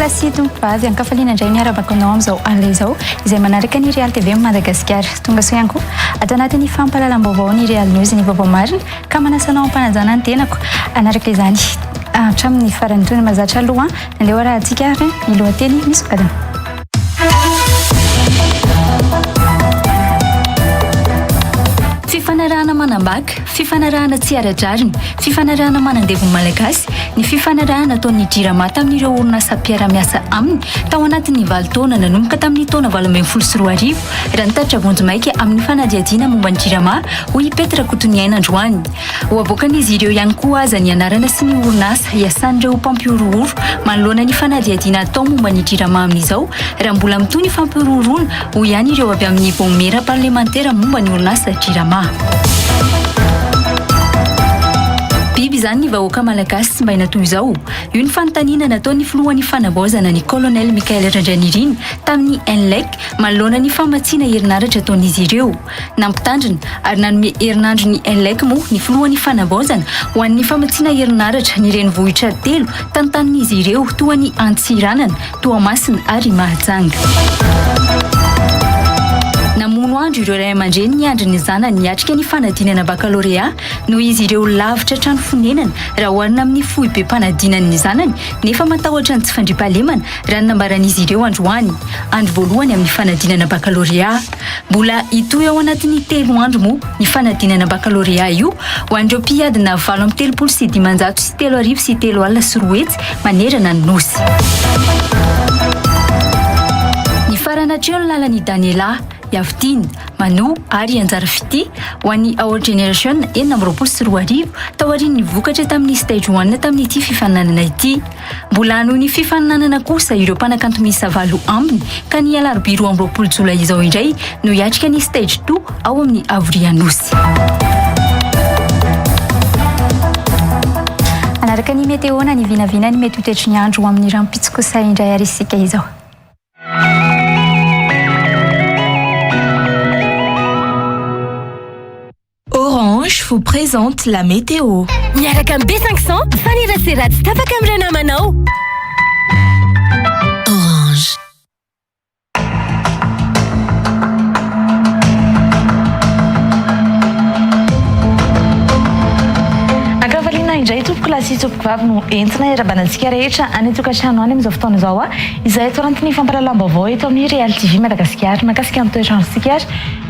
Klasy tompavy ankafaliana indray miarabako-nao amin'izao alina izao izay manaraka ny RealTV Madagasikara. Tonga soa ihany koa ato anatin'ny fampahalalam-baovao ny Real News ny vaovao marina ka manasanao ampanajana ny tenako anaraka izany hatramin'ny farany toy ny mazatra aloha nandeha rahantsika ny lohateny misokadana. Fifanarahana manambaka, fifanarahana tsy ara-drariny, fifanarahana manandevy malagasy, ny fifanarahana ataon'ny JIRAMA tamin'ireo orinasa mpiara-miasa aminy tao anatin'ny 7 taona nanomboka tamin'ny taona 2024 raha nitatitra vonjy-maika amin'ny fanadihadiana momba ny JIRAMA ho ipetra kotoniaina androany. Ho avoakan'izy ireo ihany koa aza ny anarana sy ny orinasa iasan'ireo mpampiorohoro manoloana ny fanadihadiana atao momba ny JIRAMA amin'izao raha mbola mitoy ny fampiorohorona ho ihany ireo avy amin'ny vomera parlementaire momba ny orinasa JIRAMA. Biby izany ny vahoaka malagasy tsy mbaina toy izao. Io ny fanontaniana nataon'ny filohan'ny fanavaozana ny Colonel Mikael Randrianiriny tamin'ny NLEC manoloana ny famatsiana herinaratra ataon'izy ireo. Nampitandrina ary nanome herinandro ny NLEC moa ny filohan'ny fanavaozana ho an'ny famatsiana herinaratra ny renivohitra 3 tantanin'izy ireo toa ny Antsiranana, Toamasina ary Mahajanga. Namono andro ireo ray aman-dreny ny andro ny zanany niatrika ny fanadinana baccalauréat noho izy ireo lavitra trano fonenana raha oharina amin'ny fohy be mpanadinan'ny zanany nefa matahotra ny tsy fandriampahalemana raha nambaran'izy ireo androany. Andro voalohany amin'ny fanadinana baccalauréat. Mbola hitohy ao anatin'ny 3 andro moa ny fanadinana baccalauréat io ho an'ireo mpiadina 7,783 manerana ny nosy. Ny faranatreo ny lalan'i Daniela Yaftine, Manu ary Anjara Fity ho an'ny Our Generation 2024 taorian'ny vokatra tamin'ny stage 1 tamin'ity fifaninanana ity. Mbola noho ny fifaninanana kosa ireo mpanakanto miisa 7 ambiny ka ny alarobia 20 Jolay izao indray no hiatrika ny stage 2 ao amin'ny Avrianosy. Anaraka ny meteo na ny Vinavinan'ny mety toetry ny andro amin'ny rampitsikosay indray ary isika izao. Orange vous présente la météo. Miaraka B500 faniratsiratsy tapaka amin'ny namanao. Orange. Indray tompoko lasy tompoko vavy no entina erabanantsika rehetra any tokantrano any amin'izao fotoana izao izay torantin'ny fampahalalam-baovao eto amin'ny RealTV Madagasikara makasika amin'ny toetrandrontsika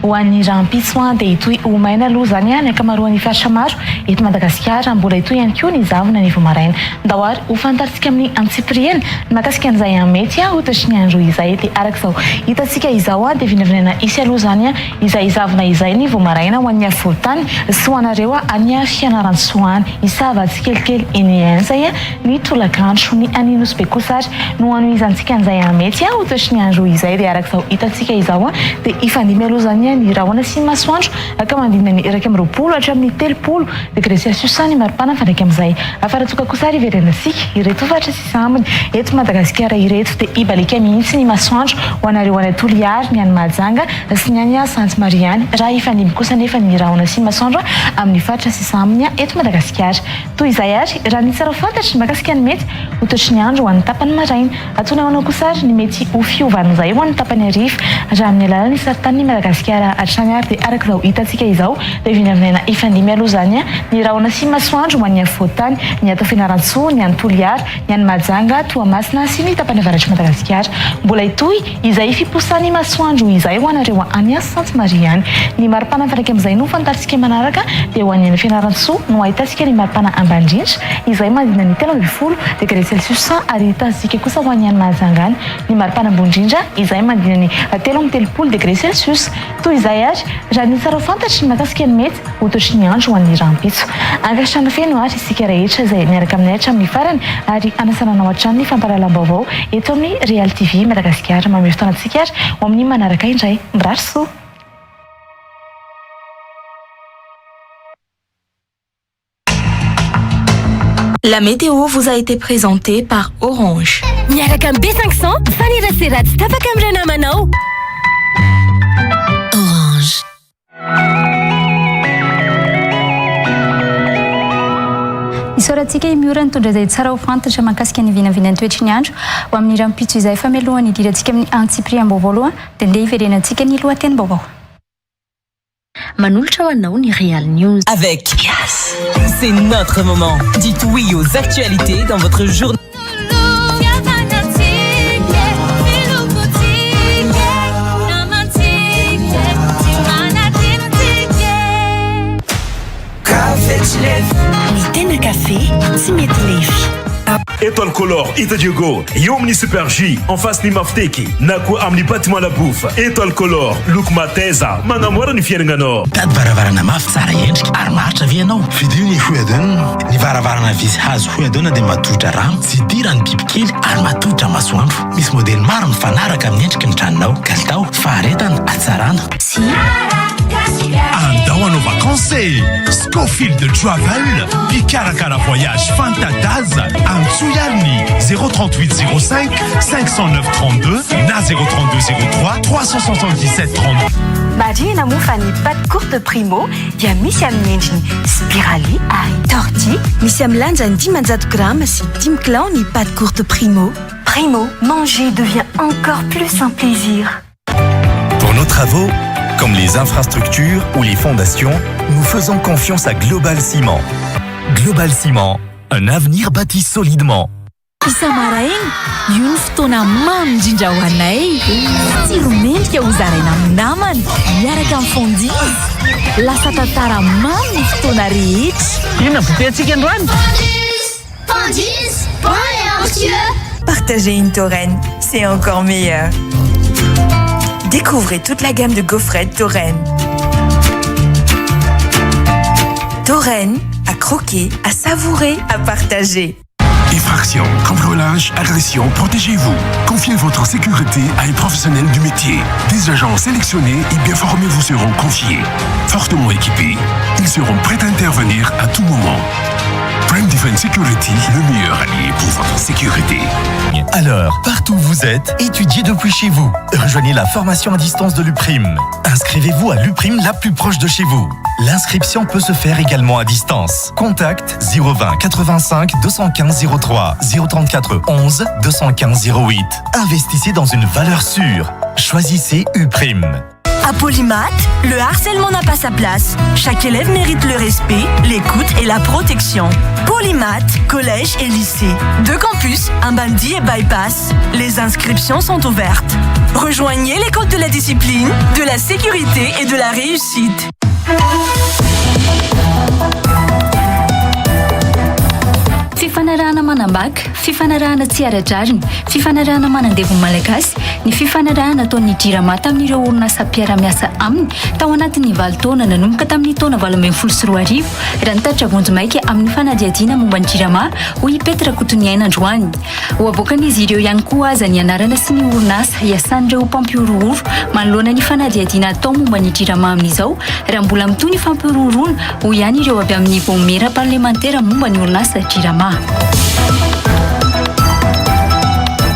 ho an'ny rampitso dia hitohy ho maina aloha zany ny ankamaroan'ny faritra maro eto Madagasikara mbola hitohy ihany koa ny zavona ny vomaraina. Ndahoary ho fantaritsika amin'ny Antsipriana makasika an'izay mety ho toetry ny andro izay dia arak'izao hitantsika izao dia vinavinana isy aloha zany izay zavona izay ny vomaraina ho an'ny afovoantany sy ho anareo any Fianaratsoany isava kelikely eny zay ny tolakandro ny aninosy be kosary no anoizantsika an'izay mety ho toetry ny andro izay dia arak'izao hitantsika izao dia ifandimy aloha zany ny rahona sy masoandro ka mandina ny 20 hatramin'ny 30 degré Celsius ny maripana fandraiky amin'izay afaratoka kosary iverenasika ireto vatra sy saminy eto Madagasikara ireto dia ibalika mihitsy ny masoandro ho anareo any Toliary ny any Mahajanga sy ny any Sainte Marianne raha ifandimy kosa nefa ny rahona sy masoandro amin'ny fatra sy saminy eto Madagasikara. Toy izay ary raha ny tsara fantatry makasika ny mety ho toetry ny andro ho an'ny tapany maraina atony ao anao kosary ny mety ho fiovan'izay ho an'ny tapany ariva raha amin'ny alalan'ny saritany Madagasikara hatrany ary dia arak'izao hitantsika izao dia vinavinana ifandimy aloha zany ny rahona sy masoandro ho an'ny afovoantany ny atao Fianarantsoa ny any Toliary ny any Mahajanga Toamasina sy ny tapany avaratry Madagasikara mbola hitohy izay fiposan'ny masoandro izay ho anareo any Sainte Marianne. Ny maripana fandraiky amin'izay no fantaritsika manaraka dia ho an'ny Fianarantsoa no ahitantsika ny maripana ambandrindra izay mandina ny 30 degré Celsius ary hitantsika kosa ho an'ny any Mahajanga ny maripana ambondrindra izay mandina ny 30 degré Celsius. Toy izay ary raha ny tsara fantatry ny makasika ny mety ho toetry ny andro ho an'ny rampitso angatrano feno ary isika rehetra izay miaraka amin'ny ahitra amin'ny farany ary anasananao hatrany ny fampahalalam-baovao eto amin'ny RealTV Madagasikara mamy fotoanantsika ary ho amin'ny manaraka indray mirarso. La météo vous a été présentée par Orange. Miaraka B500 faniratsiratsy tapaka amin'ny namanao. Orange. Isaorantsika Miora nitondra izay tsara ho fantatra mahakasika ny vinavinan'ny toetry ny andro ho amin'ny rampitso izay fa mialohan'ny idirantsika amin'ny antsipriam-baovao aloha dia ndeha hiverenantsika ny lohatenim-baovao. Mpanolotra ho anao ny Real News. Avec Yes, c'est notre moment. Dites oui aux actualités dans votre journée. Ny tena café tsy mety lefy. Étoile Color Ita Diogo eo amin'ny Super J en face ny Mafteky na koa amin'ny bâtiment La Bouffe. Étoile Color loko mateza manamora ny fiainanao. Tady varavarana mafy tsara endrika ary maritra avy ianao. Fidio ny Fouadon, ny varavarana visy hazo Fouadon dia matotra rano, tsy idirany bibikely ary matotra masoandro. Misy modèle maro mifanaraka amin'ny endriky ny tranonao. Kalitao, faharetana, atsarana. Si andao hanao vacances Scofield Travel Picarakara Voyage Fantadaza Antsouyalni 038 05 509 32 na 032 03 377 30. Marina Mivantana pâte courte primo dia misy amin'ny endriny spirali ary torti. Misy amin'ny lanjany 10 grammes sy 10 kilao ny pâte courte primo. Primo, manger devient encore plus un plaisir. Pour nos travaux, comme les infrastructures ou les fondations, nous faisons confiance à Global Ciment. Global Ciment, un avenir bâti solidement. Isamarainy, io ny fotoana mamy indrindra ho anay. Tsiromentika ho zaraina amin'ny namana, miaraka amin'ny fondise. Lasa tantara mamy ny fotoana rehetra. Inona votentsika androany? Fondise, Partager une Touraine, c'est encore meilleur. Découvrez toute la gamme de gaufrettes Touraine. Touraine, à croquer, à savourer, à partager. Effraction, cambriolage, agression, protégez-vous. Confiez votre sécurité à un professionnel du métier. Des agents sélectionnés et bien formés vous seront confiés. Fortement équipés, ils seront prêts à intervenir à tout moment. Prime Defense Security, le meilleur allié pour votre sécurité. Alors, partout où vous êtes, étudiez depuis chez vous. Rejoignez la formation à distance de l'UPRIM. Inscrivez-vous à l'UPRIM la plus proche de chez vous. L'inscription peut se faire également à distance. Contact 020 85 215 03 034 11 215 08. Investissez dans une valeur sûre. Choisissez UPRIM. À Polymath, le harcèlement n'a pas sa place. Chaque élève mérite le respect, l'écoute et la protection. Polymath, collège et lycée. 2 campus, un bandit et bypass. Les inscriptions sont ouvertes. Rejoignez l'école de la discipline, de la sécurité et de la réussite. Fifanarahana manambaka, fifanarahana tsy ara-drariny, fifanarahana manandevy malagasy, ny fifanarahana ataon'ny jirama tamin'ireo orinasa mpiara-miasa aminy tao anatin'ny 7 taona nanomboka tamin'ny taona 2024 raha nitatitra vonjy maika amin'ny fanadihadiana momba ny jirama ho ipetra kotoniaina androany. Ho avoakan'izy ireo ihany koa aza ny anarana sy ny orinasa iasan'ireo mpampiorohoro manoloana ny fanadihadiana atao momba ny jirama amin'izao raha mbola mitoy ny fampiorohorona ho ihany ireo avy amin'ny vomera parlementaire momba ny orinasa jirama.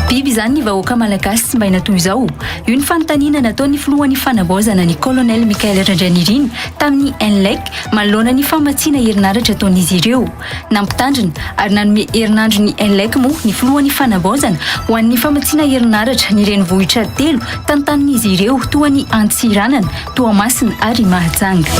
Biby zany ny vahoaka malagasy tsy mbaina toy izao. Io ny fanontaniana nataon'ny filohan'ny fanavaozana ny colonel Mikael Randrianirina tamin'ny NLEC manoloana ny famatsiana herinaratra ataon'izy ireo. Nampitandrina ary nanome herinandro ny NLEC moa ny filohan'ny fanavaozana ho an'ny famatsiana herinaratra ny renivohitra 3 tantanin'izy ireo toa ny Antsiranana, Toamasina ary Mahajanga.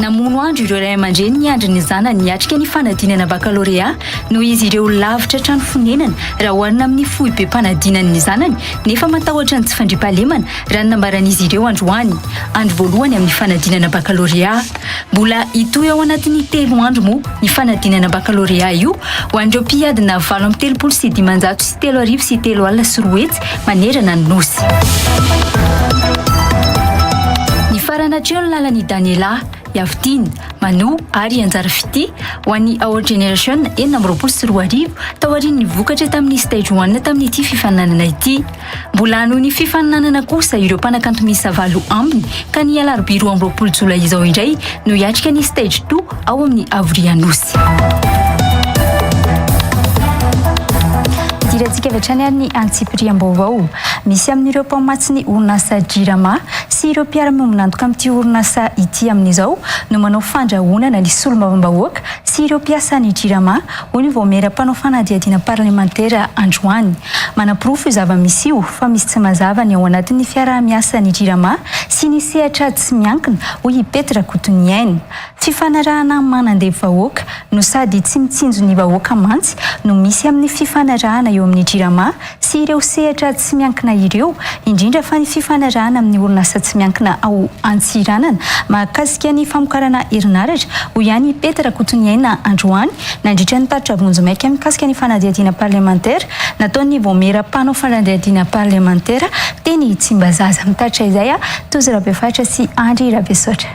Namono andro ireo ray aman-dreny ny andriny zanany niatrika ny fanadinana baccalauréat noho izy ireo lavitra trano fonenana raha hoarina amin'ny fohy be mpanadinany ny zanany nefa matahotra ny tsy fandriampahalemana raha nambaran'izy ireo androany. Andro voalohany amin'ny fanadinana baccalauréat. Mbola hitoy ao anatin'ny 3 andro moa ny fanadinana baccalauréat io ho an'ireo mpiadina 7 sy 500 sy 3 arivo sy 3 alina sy 3 hetsy manerana ny nosy. Ny faranatreo ny lalan'i Daniela Yaftine, Manu, ary anjara fity ho an'ny Our Generation 4 sy 4 arivo tao aorian'ny vokatra tamin'ny stage 1 tamin'ity fifaninanana ity. Mbola noho ny fifaninanana kosa ireo mpanakanto miisa 7 aminy ka ny alarobia 20 Jolay izao indray no hiatrika ny stage 2 ao amin'ny Avrianosy. Idirantsika avy hatrany amin'ny antsipriam-baovao misy amin'ireo mpamatsy ny orinasa jirama sy ireo mpiara-miombonantoka amin'ity orinasa ity amin'izao no manao fandrahonana ny solombavambahoaka sy ireo mpiasan'ny jirama hoy ny voameram-panao fanadihadiana parlementaire androany. Manam-porofo io zava-misy io fa misy tsy mazava ny ao anatin'ny fiaraha-miasan'ny jirama sy ny sehatra tsy miankina hoy i Petra Kotoniaina. Fifanarahana manandeha vahoaka no sady tsy mitsinjo ny vahoaka mantsy no misy amin'ny fifanarahana eo amin'ny jirama sy ireo sehatra tsy miankina ireo, indrindra fa ny fifanarahana amin'ny orinasa tsy miankina ao Antsiranana mahakasika ny famokarana herinaratra hoy ihany Petra Kotoniaina androany nandritra ny tatitra vonjy maika mikasika ny fanadihadiana parlementaire nataon'ny voameram-panao fanadihadiana parlementaire teny Tsimbazaza. Mitatra izay Tozy Rabefatra sy Andry Rabesotra.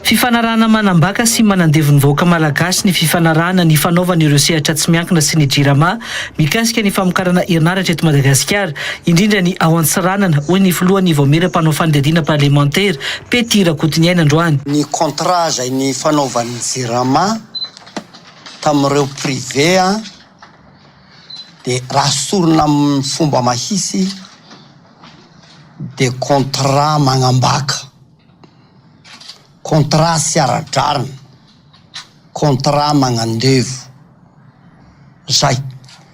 Fifanarahana manambaka sy manandevy ny vahoaka malagasy ny fifanarahana ny fanaovana ireo sehatra tsy miankina sy ny jirama mikasika ny famokarana herinaratra eto Madagasikara, indrindra ny ao Antsiranana hoy ny filohan'ny voameram-panao fanadihadiana parlementaire Petra Kotoniaina androany. Ny contrat zay ny fanaovan'ny jirama tamin'ireo privé de raha sorona amin'ny fomba mahisy de contrat magnambaka, contrat sy ara-drarina, contrat magnandevo zay.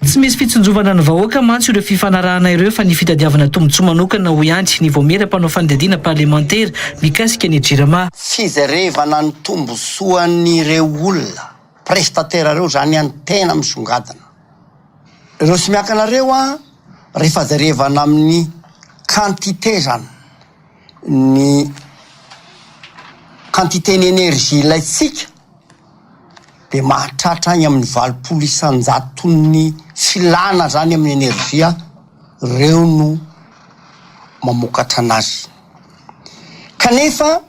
Tsy misy fitsonjovana ny vahoaka mantsy ireo fifanarahana ireo fa ny fitadiavana tombotsoa manokana ho iantry ny voameram-panao fanadihadiana parlementaire mikasika ny jirama. Fizarevana ny tombotsoan'ireo olona prestataire reo zany any tena misongadina. Ireo sy miankanareo rehefa zarevana amin'ny quantité zany, ny quantité ny énergie ilaitsika de mahatratra any amin'ny 20 isan-jato ny filana zany amin'ny énergie reo no mamokatra anazy. Kanefa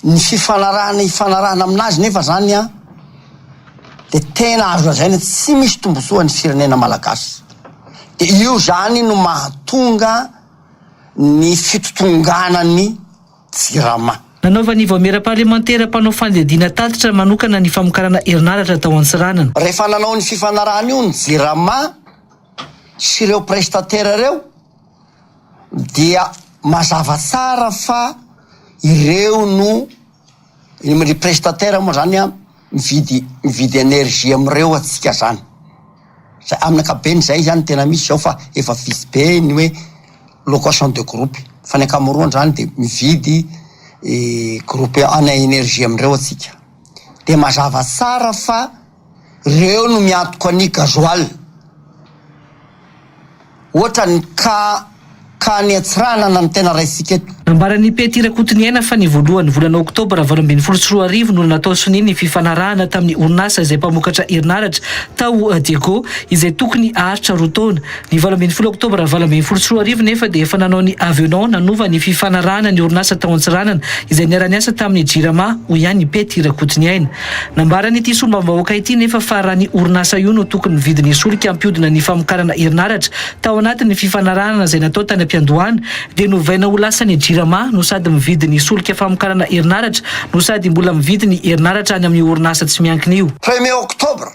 ny fifanarahana aminazy nefa zany de tena azo lazaina tsy misy tombotsoa ny firenena malagasy. De io zany no mahatonga ny fitotonganany jirama. Nanaova ny voameram-parlementaire mpanao fanadihadiana tatitra manokana ny famokarana herinaratra tao Antsiranana. Rehefa nanao ny fifanarahana io ny jirama sy ireo prestataire reo dia mazava tsara fa ireo no ny prestataire moa zany mividy énergie amireo atsika zany. Amin'ny ankapobeny zay zany tena misy zao fa efa visy be ny hoe location de groupe fa ny ankamaroany zany de mividy groupe ana énergie amireo atsika. De mazava tsara fa reo no miantoko any gasoil. Ohatra ny ka ny Antsiranana ny tena raisika eto. Nambaran'ny Petra Kotoniaina fa ny voalohany volana Oktobra 2024 no natao soniny ny fifanarahana tamin'ny orinasa izay mpamokatra herinaratra tao Diego izay tokony aharitra roa taona. Ny 20 Oktobra 2024 nefa dia efa nanao ny VAOVAO nanova ny fifanarahana ny orinasa tao Antsiranana izay niara-niasa tamin'ny jirama hoy ihany Petra Kotoniaina. Nambaran'ny ity solombavambahoaka ity nefa fa raha ny orinasa io no tokony mividy ny solika ampiodina ny famokarana herinaratra tao anatin'ny fifanarahana izay natao tany am-piandohana dia novaina ho lasa ny jirama no sady mividy ny solika famokarana herinaratra no sady mbola mividy ny herinaratra any amin'ny orinasa tsy miankina io. 1er Oktobra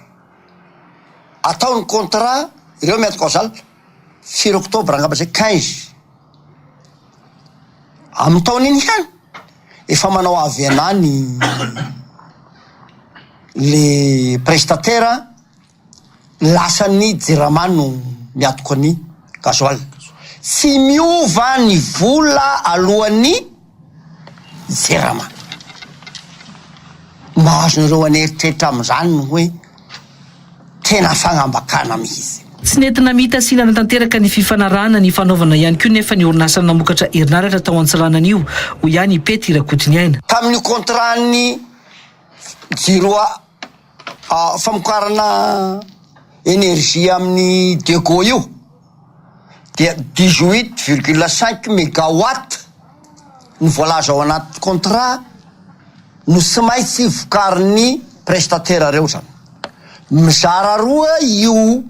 atao ny contrat ireo miatoko zala 4 Oktobra angamba zay 15 amin'ny taona iny ihany efa manao VAOVAO le prestataire lasan'ny jirama no miatoko ny gasoil. Tsy miova ny vola alohan'ny jirama. Mahazon'ireo aneritreritra amin'izany no hoe tena fagnambakana mihitsy. Tsy nentina mitasilana tanteraka ny fifanarahana ny fanaovana ihany koa nefa ny orinasa namokatra herinaratra tao Antsiranana io ho ihany Petra Kotoniaina. Tamin'ny contratny jiroa famokarana énergie amin'ny Diego io dia 18,5 mégawatt ny voalaza ao anaty contrat no tsy maintsy vokarin'ny prestataire reo zany. Mizara roa io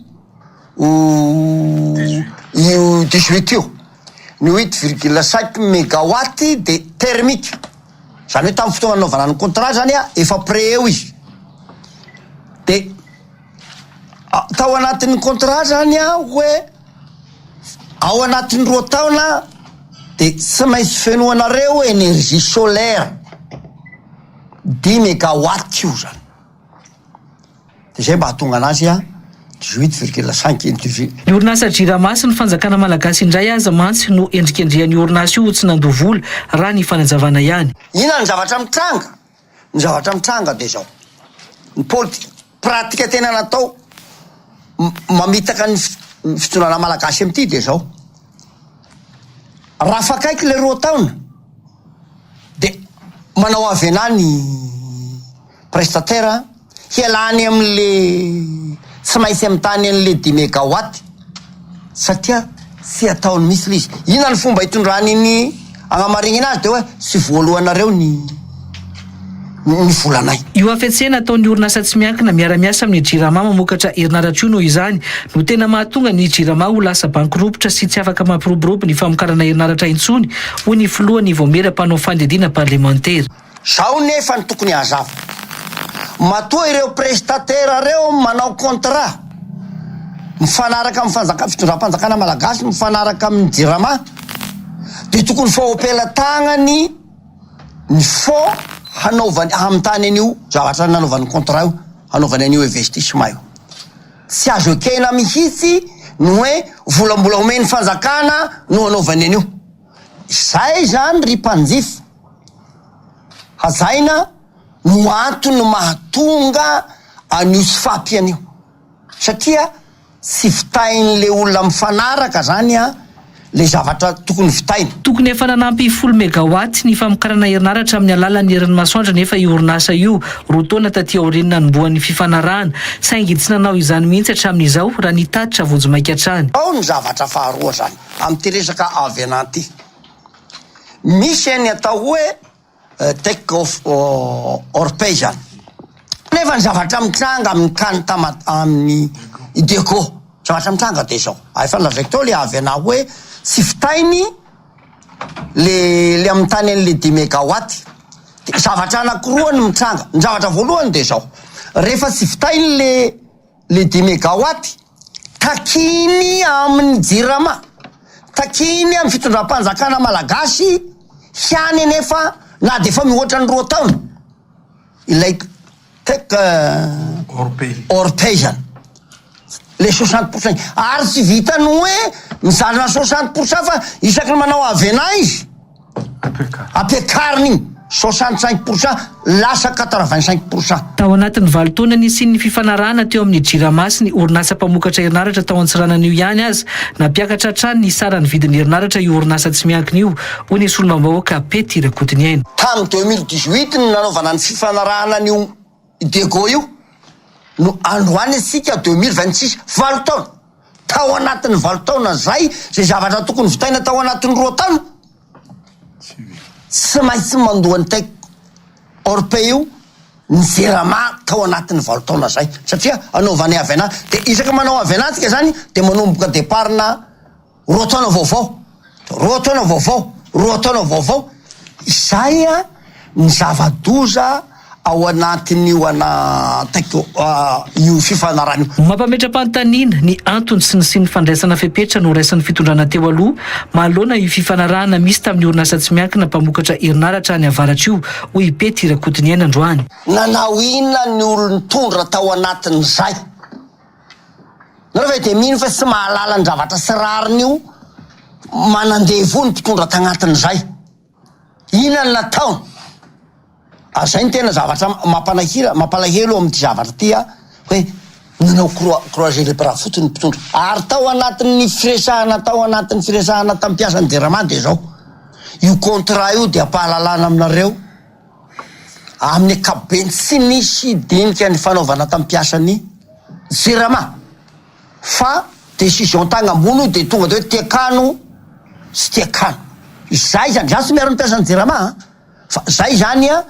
18 io. Ny 8,5 mégawatt de thermique. Zany hoe tamin'ny fotoana naovana ny contrat zany efa pré eo izy. De tao anatin'ny contrat zany hoe ao anatin'ny 2 taona de tsy maintsy fenoanareo énergie solaire 10 mégawatt io zany de zay mba hatonga anazy a 18,5 NTV. Ny orinasa Jirama sy ny fanjakana malagasy indray aza mantsy no endrikendrehan'ny orinasa io tsy nandovola raha ny fanazavana ihany. Ina ny zavatra mitranga? Ny zavatra mitranga de zao. Ny pratika tena natao mamitaka ny fitondràna malagasy amity de zao. Raha fakaiky le 2 taona de manao avy anany prestataire hialany am'le tsy maintsy am'tany an'le 10 mégawatt satria sy ataony misy lizy. Ina ny fomba hitondrany ny agnamarignina azy de hoe sy voalohanareo ny volanay. Io afetsena ataon'ny orinasa tsy miankina miara-miasa amin'ny Jirama mamokatra herinaratra io noho izany no tena mahatonga ny Jirama ho lasa bankiropitra sy tsy afaka mampiroborobo ny famokarana herinaratra intsony ho ny filohan'ny Vaomera mpanao fandedina parlementaire. Zao nefa ny tokony hazava. Matoa ireo prestataire reo manao contrat mifanaraka amin'ny fitondram-panjakana malagasy mifanaraka amin'ny Jirama de tokony fahopelan-tagnany ny fo hanaovany am'tany an'io zavatra nanaovany contrat io hanaovany an'io investissement io. Tsy azo ekena mihitsy no hoe volambola omeny fanjakana no hanaovany an'io. Zay zany ry mpanjifa hazaina no antony mahatonga an'io sy fampian'io satria sy vitain'le olona mifanaraka zany a le zavatra tokony vitainy. Tokony efa nanampy 10 mégawatt ny famokarana herinaratra amin'ny alalan'ny herin'ny masoandro nefa io orinasa io 2 taona taty aoriana nomboan'ny fifanarahana saingy tsy nanao izany mihitsy hatramin'izao raha nitatitra vojomaika hatrany. Ao ny zavatra faharoa zany am'ty resaka avy ananty misy ny atao hoe take off orpay zany nefa ny zavatra mitranga amin'ny kany amin'ny ideko zavatra mitranga de zao efa lazaiko tao le avy ana hoe sy fitainy le amin'ny tany an'le 10 mégawatt de zavatra anankiroa ny mitranga. Ny zavatra voalohany de zao rehefa sy fitainy le 10 mégawatt takiny amin'ny Jirama takiny amin'ny fitondram-panjakana malagasy hiany nefa na de fa mihoatra ny 2 taona ilay tek orpay zany le 60% ary tsy vitany hoe mizarina 60% fa isaky ny manao avy ana izy apiakariny 65% lasa 85%. Tao anatin'ny 7 taona nisian'ny fifanarahana teo amin'ny Jirama sy ny orinasa mpamokatra herinaratra tao an-tsiranan'io ihany azy nampiakatra hatrany ny saran'ny vidin'ny herinaratra io orinasa tsy miankina io ho ny solombavam-bahoaka Pety Rakotiniaina. Tamin'ny 2018 ny nanaovana ny fifanarahana n'io ideko io no androany asika 2026 7 taona. Tao anatin'ny 7 taona zay zavatra tokony vitaina tao anatin'ny 2 taona tsy maintsy mandohany tek orpay io ny Jirama tao anatin'ny 7 taona zay satria anaovany avy ana de isaka manao avy anatsika zany de manomboka deparna 2 taona vaovao 2 taona vaovao 2 taona vaovao izay a ny zava-doza ao anatin'io io fifanarana io. Mampametra-panontaniana ny antony sy ny fandraisana fepetra no raisan'ny fitondrana teo aloha mahalona io fifanarahana misy tamin'ny orinasa tsy miankina mpamokatra herinaratra any avaratra io hoy Pety Rakotiniaina androany. Nanao inona ny olon-tondra tao anatin'izay? Nareo de mino fa tsy mahalala ny zavatra sy rariny io manandevo ny mpitondra tagnatin'izay. Inona ny nataony? Zay ny tena zavatra mampalahelo amin'ity zavatra ty a hoe nanao croiser les bras fotony mpitondra ary tao anatin'ny firesahana tampiasany Jirama de zao io contrat io de ampahalalana aminareo amin'ny ankapobeny tsy nisy dinika ny fanaovana tampiasany Jirama fa décision tagna ambony de tonga de hoe tiakano sy tiakano izay zany za sy miaro mampiasany Jirama fa zay zany a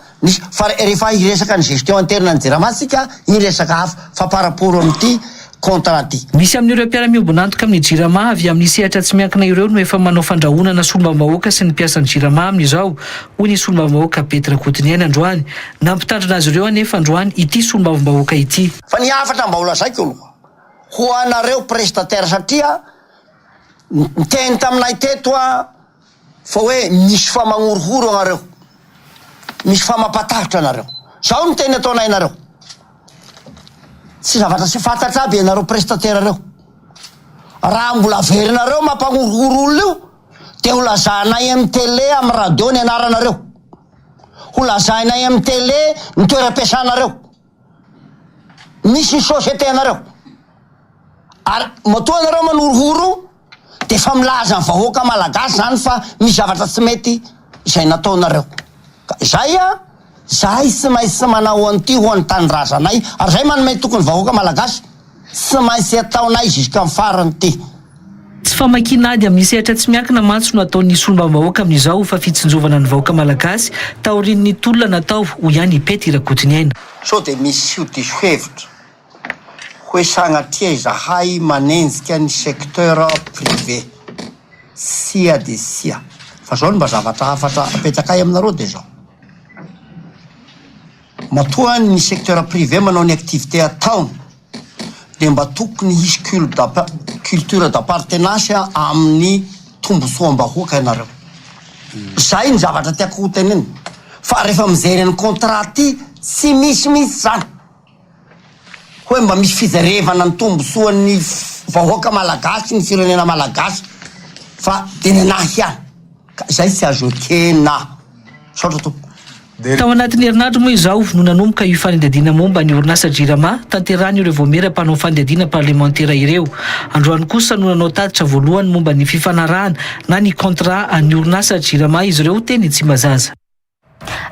fa rehefa iresaka ny gestion interne ny Jirama sika iresaka hafa fa par rapport amin'ity contrat ty. Misy amin'ireo mpiara-miobonantoka amin'ny Jirama avy amin'ny sehatra tsy miankina ireo no efa manao fandrahonana solombavam-bahoaka sy ny mpiasan'ny Jirama amin'izao hoy ny solombavam-bahoaka Pety Rakotiniaina androany. Nampitandrina azy ireo anefa androany ity solombavam-bahoaka ity. Fa ny afatra mba ho lazaiko aloha ho anareo prestataire satria niteny taminay teto a fa hoe misy famagnorihoro anareo, misy famapatahitra anareo. Zao ny teny ataonay nareo. Tsy zavatra sy fantatra aby anareo prestatera reo. Raha mbola averinareo mampagnorihoro olona io, de ho lazanay amin'ny télé, amin'ny radio ny anaranareo. Ho lazainay amin'ny télé ny toeram-piasanareo. Misy ny société anareo. Ary matoa anareo manorohoro, de fa milaza ny vahoaka malagasy zany fa misy zavatra tsy mety izay nataonareo. Zay zahay tsy maintsy manao an'ity ho an'ny tanindrazanay, ary zay manome tokony vahoaka malagasy tsy maintsy ataonay jusqu'à farany ty. Tsy famakinady amin'ny sehatra tsy miankina matso no ataon'ny solombavam-bahoaka amin'izao fa fitsinjovana ny vahoaka malagasy taorian'ny tolona natao ho ihany ipety irakotiny aina. So de misy io diso hevitra hoe sagnatria izahay manenjika ny secteur privé. Sia de sia. Fa zao ny mba zavatra hafatra apetrakay aminareo de zao. Matoa ny secteur privé manao ny activité ataony, de mba tokony hisy culture d'appartenance amin'ny tombosoam-bahoaka ianareo. Zay ny zavatra tiako ho teneny. Fa rehefa mijery ny contrat ty, tsy misy zany. Hoe mba misy fijerevana ny tombosoan'ny vahoaka malagasy, ny firenena malagasy, fa de nenahy ihany. Zay tsy azo ekena. Saotra to. Tao anatin'ny herinandro moa izao no nanomboka io fanendadiana momba ny orinasa Jirama tanterany ireo vomera mpanao fanendadiana parlementaire ireo. Androany kosa no nanao tatitra voalohany momba ny fifanarahana na ny contrat ny orinasa Jirama izy ireo teny tsy mazaza.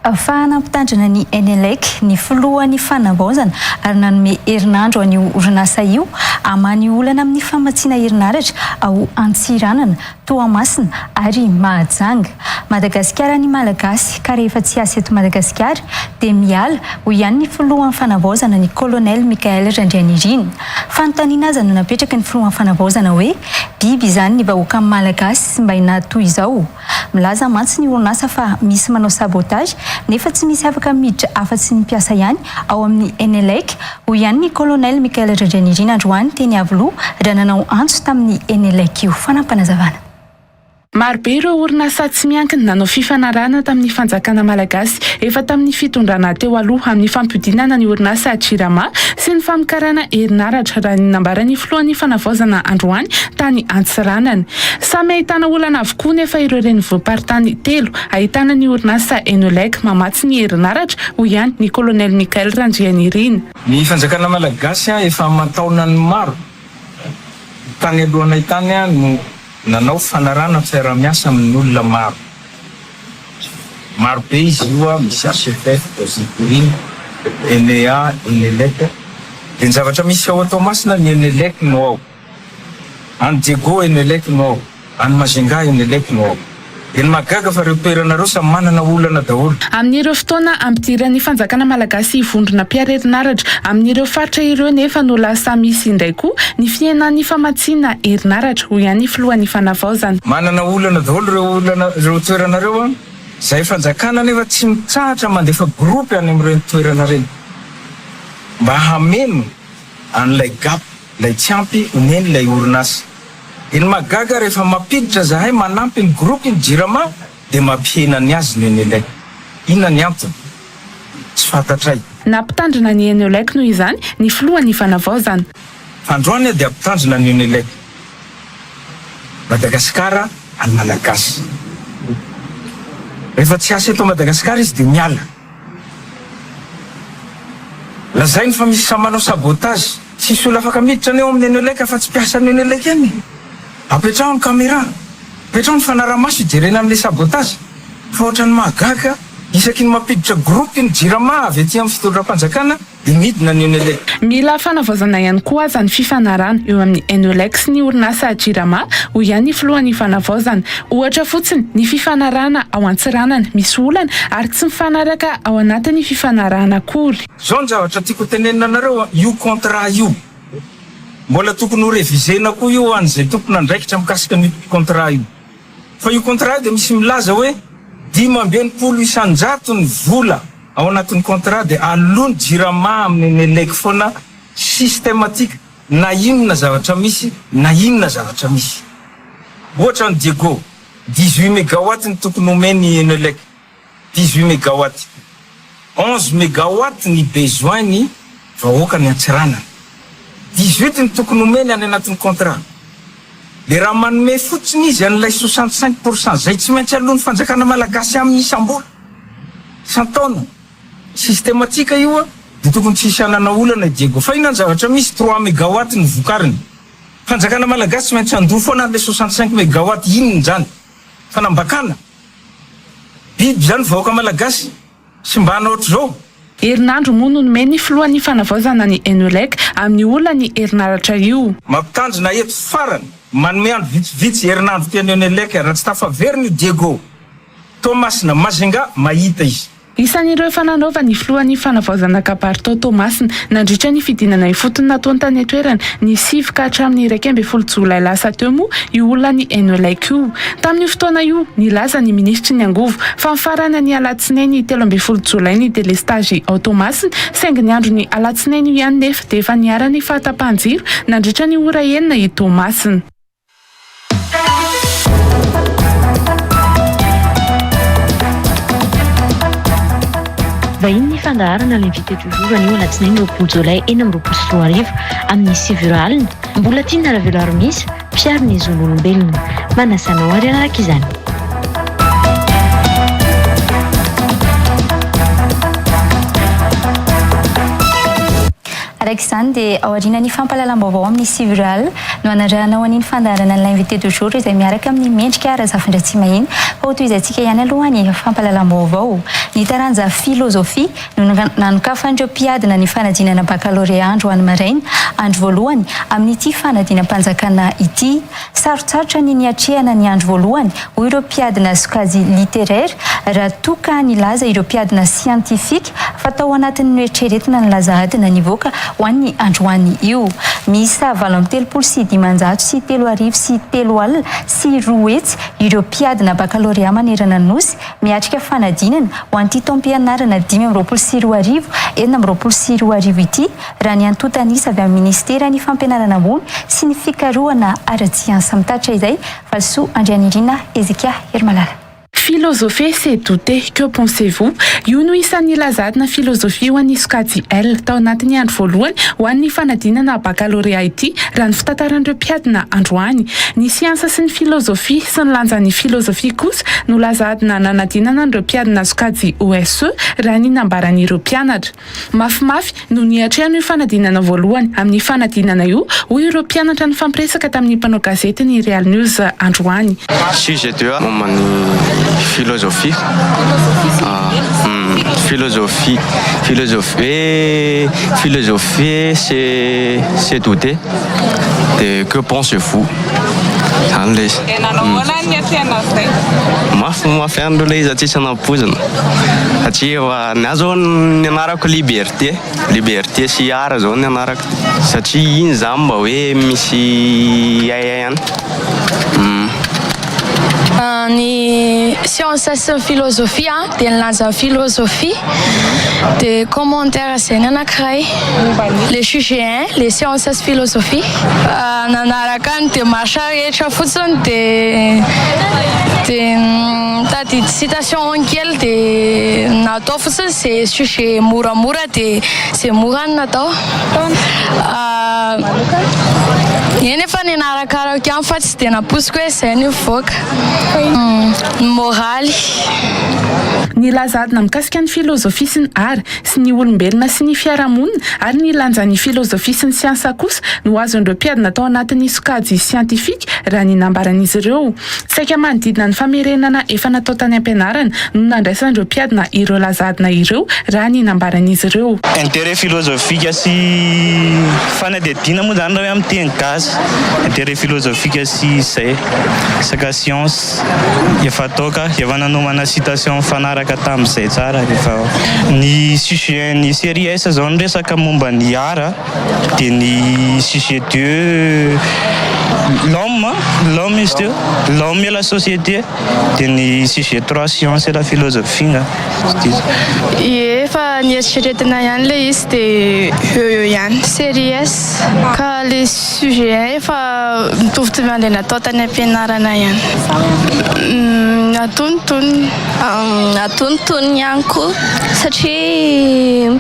Fanampitandrina ny NLEC ny filohan'ny fanavaozana ary nanome herinandro an'io orinasa io amany olana amin'ny famatsiana herinaratra ao Antsiranana, Toamasina ary Mahajanga. Madagasikara ny malagasy ka rehefa tsy asa eto Madagasikara dia miala ho ihany ny filohan'ny fanavaozana ny colonel Mikael Randrianirina. Fanontaniana azy no napetraka ny filohan'ny fanavaozana hoe biby izany ny vahoaka malagasy sy mba inatoy izao. Milaza mantsy ny orinasa fa misy manao sabotage nefa tsy misy afaka miditra afa-tsy ny mpiasa ihany ao amin'ny NLEC ho ihany ny colonel Mikael Randrianirina androany teny avoloha raha nanao antso tamin'ny NLEC io. Fanampanazavana. Marobe ireo orinasa tsy miankina nanao fifanarahana tamin'ny fanjakana malagasy efa tamin'ny fitondrana teo aloha amin'ny fampidinana ny orinasa Jirama sy ny famokarana herinaratra raha ny nambarany filohan'ny fanavaozana androany tany Antsiranana. Samy ahitana olana avokoa nefa ireo renivohim-paritany telo ahitana ny orinasa NLEC mamatsy ny herinaratra ho ihany ny colonel Mikael Randrianirina. Ny fanjakana malagasy efa mataona ny maro tany alohanay tany no nanao fanarana fiara-miasa amin'ny olona maro. Maro be izy io misy ACFF, Positorina, NEA, NLEC. Dia ny zavatra misy ao Toamasina ny NLEC no ao. Any Diego NLEC no ao. Any Majunga NLEC no ao. Dia ny magaga fa ireo toeranareo samy manana olana daholo. Amin'ireo fotoana ampidiran'ny fanjakana malagasy hivondrona mpiara-herinaratra amin'ireo faritra ireo nefa no lasa misy indray koa ny fiainan'ny famatsiana herinaratra ho ihany filohan'ny fanavaozana. Manana olana daholo ireo toeranareo zay fanjakana nefa tsy mitsahatra mandefa groupe any amin'ireny toerana reny mba hameno an'ilay gap, lay tsy ampy omeny lay orinasa. Iny magaga rehefa mampiditra zahay manampy ny groupe ny Jirama dia mampihenany azy ny NLEC. Inona ny antony? Tsy fantatray. Nampitandrina ny NLEC noho izany ny filohan'ny fanavaozana. Androany dia ampitandrina ny NLEC. Madagasikara any malagasy. Rehefa tsy asa eto Madagasikara izy dia miala. Lazainy fa misy manao sabotage. Tsisy olona afaka miditra eo amin'ny NLEC fa tsy piasa ny NLEC eny. Apetraho ny caméra, apetraho ny fanaramaso ijerena amin'ilay sabotage. Fa ohatran'ny mahagaga, isaky ny mampiditra groupe ny Jirama avy aty amin'ny fitondram-panjakana dia midina ny NLEC. Mila fanavaozana ihany koa aza ny fifanarahana eo amin'ny NLEC sy ny orinasa Jirama ho ihany filohan'ny fanavaozana. Ohatra fotsiny ny fifanarahana ao Antsiranana misy olana ary tsy mifanaraka ao anatin'ny fifanarahana akory. Zao ny zavatra tiako tenenina anareo io contrat io. Mbola tokony ho revisena koa io an'izay tompona andraikitra mikasika ny contrat io. Fa io contrat io dia misy milaza hoe 5,900 ny vola ao anatin'ny contrat dia alony Jirama amin'ny NLEC foana systématique na inona zavatra misy na inona zavatra misy. Ohatra ny Diego 18 mégawatt ny tokony omeny Enelec. 18 mégawatt. 11 mégawatt ny besoin ny vahoaka ny Antsiranana. 18 ny tokony omeny any anatin'ny contrat. Le raha manome fotsiny izy an'ilay 65% zay tsy maintsy alohan'ny fanjakana malagasy amin'ny isam-bola. Isan-taona. Systématika io dia tokony tsisy anana olana Diego. Fa inona ny zavatra misy 3 mégawatt ny vokariny. Fanjakana malagasy tsy maintsy andro foana le 65 mégawatt inony zany. Fanambakana. Biby zany vahoaka malagasy. Sy mba hanao ohatr'izao. Herinandro moa no nomeny filohan'ny fanavaozana ny Enelec amin'ny olana ny herinaratra io. Mampitanjona eto farany manome andro vitsivitsy herinandro teny Enelec raha tsy tafaveriny Diego. Tomasina Mazenga mahita izy. Isan'ireo fananaova ny filohan'ny fanavaozana Kaparto Tomasina nandritra ny fidinana ifotony nataony tany toerana ny 7 ka hatramin'ny 12 Jolay lasa teo moa io olona ny Enelec io. Tamin'io fotoana io nilaza ny ministry ny angovo fa mifarana ny alatsinainy 13 Jolay ny délestage ao Tomasina saingy ny andro ny alatsinainy io ihany nefa dia efa niarany fahatapahan-jiro nandritra ny ora 9 i Tomasina. Vahiny ny fandaharana l'invité du jour anio alatsinainy 9 Jolay 2024 amin'ny 7 alina mbola tiana rahavelaro misy mpiaro ny zon'olombelona manasanao ary anaraka izany. Araka izany dia ao aorian'ny fampahalalam-baovao amin'ny 7 alina no anarahana ho an'iny fandaharana l'invité du jour izay miaraka amin'ny mendrika Razafindratsi mahiny fa ho tohizantsika ihany alohan'ny fampahalalam-baovao. Ny taranja filozofia no nanokafan'ireo mpiadina ny fanadinana baccalauréat andro any maraina andro voalohany amin'ity fanadinam-panjakana ity. Sarotsarotra ny niatrehana ny andro voalohany ho ireo mpiadina sokajy littéraire raha toka nilaza ireo mpiadina scientifique fa tao anatin'ny noeritreretina ny lazahadina nivoaka ho an'ny androany io. Miisa 7 sy 3 sy 3 alina sy 2 hetsy ireo mpiadina baccalauréat manerana nosy miatrika fanadinana ho an'ity taom-pianarana 5 sy 2 4 sy 2 ity raha ny antotanisa avy amin'ny ministera ny fampianarana ambony sy ny fikarohana ara-tsiansa mitatra izay Valsoa Andrianirina Ezekia Hermalala. Philosophie, c'est douter. Que pensez-vous? Io no isan'ny lazadina filozofia ho an'ny sokajy L tao anatin'ny andro voalohany ho an'ny fanadinana baccalauréat ity raha ny fitantaran'ireo mpiadina androany. Ny siansa sy ny filozofia sy ny lanjan'ny filozofia kosa no lazadina nanadinana ireo mpiadina sokajy OSE raha ny nambaran'ireo mpianatra. Mafimafy no niatrehana io fanadinana voalohany amin'ny fanadinana io ho ireo mpianatra ny fampiresaka tamin'ny mpanao gazety ny Real News androany. Sujet 2 momani philosophie. Philosophie, c'est douter. Et que pensez-vous? Mafy andro le izy atsisy anapozana satria nazo ny anarako liberté sy art zao ny anarako satria iny zany mba hoe misy ayany. Ny sciences sy ny filozofia dia nilanja philosophie dia commentaire zegny anankiray le sujet 1 le sciences philosophie nanaraka ny dia marsa rehetra fotsiny dia tady citation kely dia natao fotsiny c'est sujet moramora dia c'est mora ny natao eny efa ninarakaraka ihany fa tsy dia naposiko hoe zay ny mivoaka moraly. Ny lazadina mikasika ny filozofia sy ny art sy ny olombelona sy ny fiarahamonina ary ny lanjan'ny filozofia sy ny siansa kosa no azon'ireo mpiadina tao anatin'ny sokajy siantifika raha ny nambaran'izy ireo. Saika manodidina ny famerenana efa natao tany ampianarana no nandraisan'ireo mpiadina ireo lazadina ireo raha ny nambaran'izy ireo. Intérêt philosophique sy fanadidina moa zany raha amin'ny teny gasy. Intérêt philosophique sy zay saka science efa toka efa nanomana citation fanaraka tamin'izay tsara efa ny sujet ny série S zao ny resaka momba ny art dia ny sujet 2 l'homme izy teo l'homme et la société dia ny sujet 3 science et la philosophie nga efa nieritreretina ihany le izy dia eo ihany série S ka les sujets efa mitovy an'ilay natao tany am-pianarana ihany. Atontonony ihany koa satria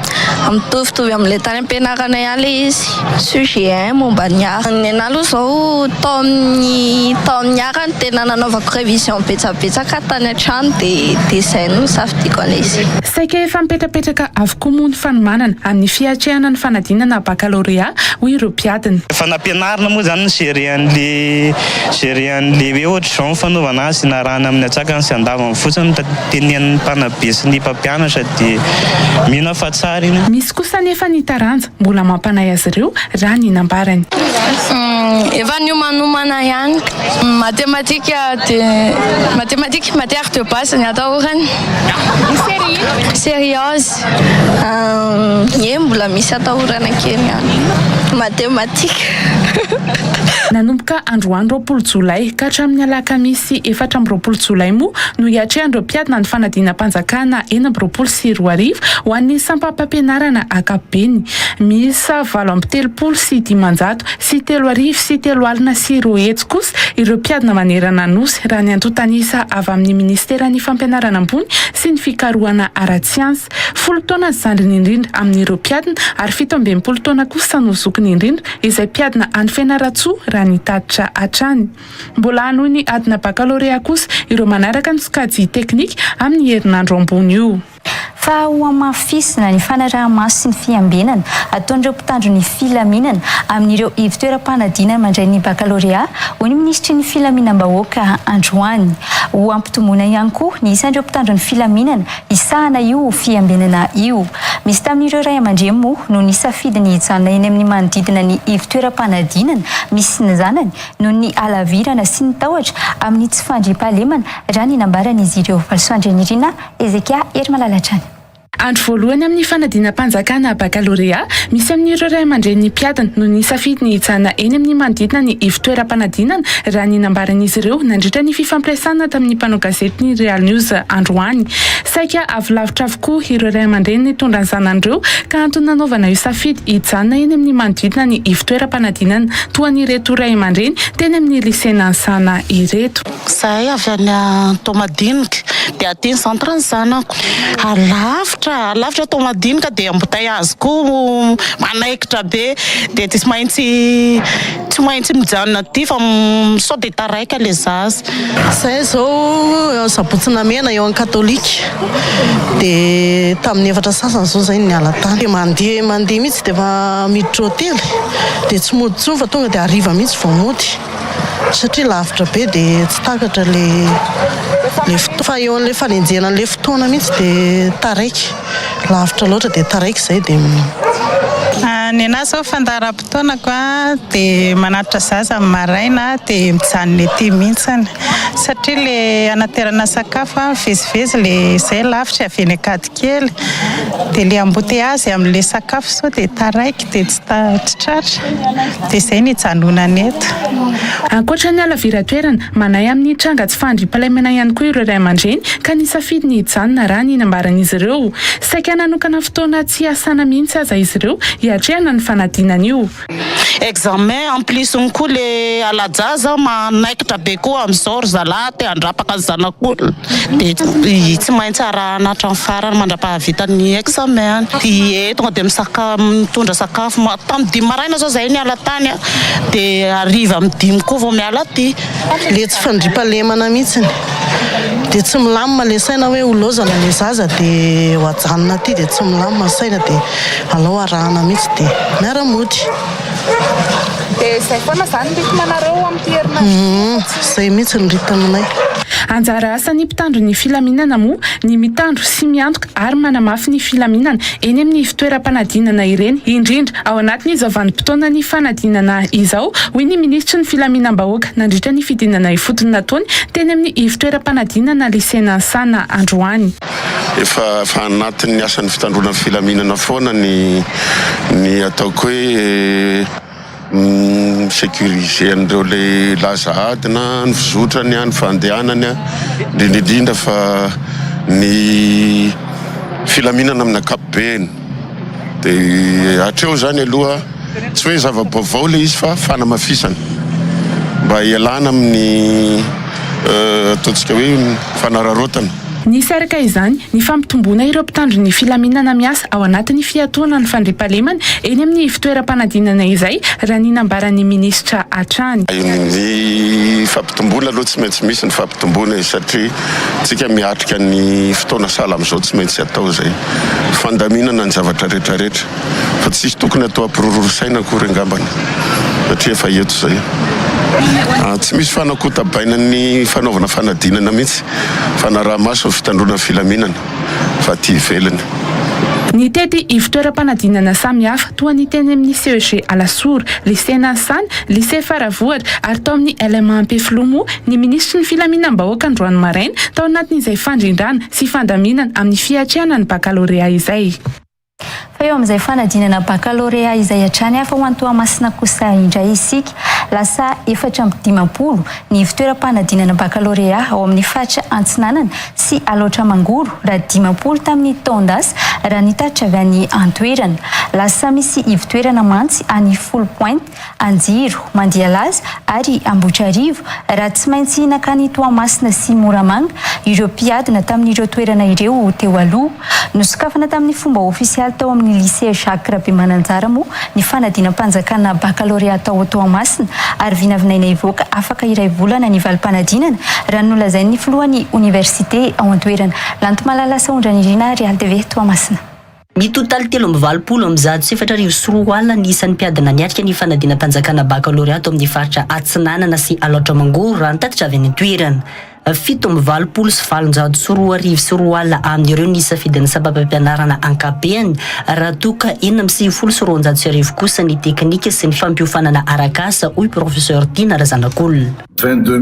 mitovitovy amin'ilay tany am-pianarana ihany ilay izy. Sujet momba ny ara. Ny anahy aloha izao tao amin'ny ara no tena nanaovako révision betsabetsaka tany an-trano dia izay no safidiako an'ilay izy. Saika efa mipetrapetraka avokoa moa ny fanomanana amin'ny fiatrehana ny fanadinana baccalauréat hoy ireo mpiadina. Efa nampianarina moa zany gérer an'le hoe ohatr'izao fanaovana azy na rahana amin'ny atsakany sy andavany fotsiny tenen'ny mpanabe sy ny mpampianatra dia mino fa tsara iny. Misy kosa nefa ny taranja mbola mampanay azy ireo raha ny nambarany. Efa niomanomana ihany matematika matière de base ny atahorany. Sérieuse. Mbola misy atahorana kely ihany matematika. Nanomboka androany 20 Jolay ka hatramin'ny alakamisy 4 Jolay moa no hiatrehan'ireo mpiadina ny fanadinam-panjakana 2024 ho an'ny sampam-pampianarana ankapobeny. Miisa 730 sy 500 sy 3 sy 3 alina sy 0 hetsy kosa ireo mpiadina manerana nosy raha ny antotanisa avy amin'ny ministeran'ny fampianarana ambony sy ny fikarohana ara-tsiansy. 10 taona zandriny indrindra amin'ireo mpiadina ary 17 taona kosa no zokiny indrindra izay mpiadina any Fianaratsoa raha ny tatitra hatrany. Mbola anohy ny adina baccalauréat kosa ireo manaraka ny sokajy teknika amin'ny herinandro ambony io. Fa ho amafisina ny fanaraha-maso sy ny fiambenana ataon'ireo mpitandro ny filaminana amin'ireo ivitoeram-panadinana mandray ny baccalauréat hoy ny ministry ny filaminam-bahoaka androany. Ho ampitomona ihany koa ny isan'ireo mpitandro ny filaminana isahana io fiambenana io. Misy tamin'ireo ray aman-dreny moa no nisafidy ny hijanona eny amin'ny manodidina ny ivitoeram-panadinana misy ny zanany no ny alavirana sy ny tahotra amin'ny tsy fandriam-pahalemana raha ny nambaran'izy ireo. Valsoandry Nirina, Ezekia, Ery Malalatrany. Andro voalohany amin'ny fanadinam-panjakana baccalauréat misy amin'ireo ray aman-dreny ny mpiadina no nisafidy ny hijanona eny amin'ny manodidina ny ivitoeram-panadinana raha ny nambaran'izy ireo nandritra ny fifampiresana tamin'ny mpanao gazety ny Real News androany. Saika avy lavitra avokoa ireo ray aman-dreny nitondra ny zanandreo ka antony nanaovana io safidy hijanona eny amin'ny manodidina ny ivitoeram-panadinana toa ny reto ray aman-dreny teny amin'ny lycée Nansana ireto. Zahay avy any Tomadinika dia ateny centre ny zanako. Alavitra Tomadinika dia embouteillage koa manaikitra be dia tsy maintsy mijanona aty fa sao dia taraika le zaza. Zahay zao sabotsina mena eo amin'ny katolika dia tamin'ny 4 sasany zao zay ny ala tany. Mandeha mihitsy dia efa miditra hotely dia tsy mody tsony fa tonga dia hariva mihitsy vao mody satria lavitra be dia tsy takatra le fa eo an'le fanenjena an'le fotoana mihitsy dia taraiky lavitra loatra dia taraiky zay dia ny anahy zao fandaharam-potoanako dia manatitra zaza amin'ny maraina dia mijanona ety mihitsy satria le anaterana sakafo vezivezy le zay lavitra avy eny akady kely dia le embouteillage amin'le sakafo sao dia taraiky dia tsy tratra dia zay ny hijanonana eto. Ankoatra ny alavira toerana manay amin'ny tranga tsy fandriam-pahalemana ihany koa ireo ray aman-dreny ka nisafidy ny hijanona raha ny nambaran'izy ireo. Saika nanokana fotoana tsy hiasana mihitsy aza izy ireo hiatrehana ny fanadinana io. Examen en plus koa le alajaza manaikitra be koa amin'izao ry zalahy te handrapaka ny zanak'olona dia tsy maintsy arahana hatrany farany mandrapahavita ny examen. Dia tonga dia mitondra sakafo tamin'ny 5 maraina zao zahay niala tany dia hariva amin'ny 5 koa vao miala aty. Le tsy fandriam-pahalemana mihitsy dia tsy milamina le saina hoe holozana le zaza dia ho ajanona aty dia tsy milamina saina dia alao arahana mihitsy dia miara-mody. Dia zay foana zany ritmanareo amin'ny herinandro. Zay mihitsy ny ritminay. Anjara asan'ny mpitandro ny filaminana moa ny mitandro sy miantoka ary manamafy ny filaminana eny amin'ny fitoeram-panadinana ireny indrindra ao anatin'izao vanim-potoana ny fanadinana izao hoy ny ministry ny filaminam-bahoaka nandritra ny fidinana ifotony nataony teny amin'ny fitoeram-panadinana lycée Nansana androany. Efa anatin'ny asan'ny fitandrona filaminana foana ny ataoko hoe sécuriser andreo le laza adina ny fizotrany ny fandehanany indrindra fa ny filaminana amin'ny ankapobeny dia hatreo zany aloha tsy hoe zava-baovao le izy fa fanamafisana mba ialana amin'ny ataontsika hoe fanararotana. Nisy araka izany ny fampitomboana ireo mpitandro ny filaminana miasa ao anatin'ny fiatoana ny fandriampahalemana eny amin'ny fitoeram-panadinana izay raha ninambaran'ny ministra hatrany. Ny fampitomboana aloha tsy maintsy misy ny fampitomboana satria tsika miatrika ny fotoana sala amin'izao tsy maintsy atao zay fandaminana ny zavatra rehetrarehetra fa tsisy tokony atao ampirororosaina akory angambana satria efa eto zay. Tsy misy fanakotabaina ny fanaovana fanadinana mihitsy fanaraha-maso fitandrona filaminana fa ty ivelany. Ny tety ivitoeram-panadinana samihafa toa ny teny amin'ny CEG Alasoura, lycée Nansana, lycée Faravohatra ary tao amin'ny LMA Ampefilomo ny ministry ny filaminam-bahoaka Androany Maraina tao anatin'izay fandrindrana sy fandaminana amin'ny fiatriana ny baccalauréat izay. Fa eo amin'izay fanadinana baccalauréat izay hatrany hafa ho antoamasina kosa indray isika lasa 450 ny fitoeram-panadinana baccalauréat ao amin'ny fatra Antsinanana sy Alotra Mangoro raha 50 tamin'ny taondasa raha nitatitra avy any antoerana. Lasa misy ivitoerana mantsy any Full Point, Anjiro, Mandialaza ary Ambotrarivo raha tsy maintsy nakany Toamasina sy Moramanga ireo mpiadina tamin'ireo toerana ireo teo aloha. Nosokafana tamin'ny fomba ofisialy tao amin'ny lycée Jacques Rabemananjara moa ny fanadinam-panjakana baccalauréat tao Toamasina ary Vinavinan'ny ivoaka afaka iray volana ny valim-panadinana raha nolazain'ny filohan'ny université ao an-toerana. Lanto Malalasa ondrany Irina RealTV Toamasina. Mitotaly 324 sy roa alina ny isan'ny mpiadina niatrika ny fanadinam-panjakana baccalauréat amin'ny faritra Atsinanana sy Alotra Mangoro raha nitatitra avy any an-toerana. 720 sy 740 sy roa alina amin'ireo ny safidin'ny sababam-pianarana ankapehany raha toka 950 sy 290 kosa ny teknika sy ny fampiofanana arakasa hoy professeur Tina Razanak'olona. 22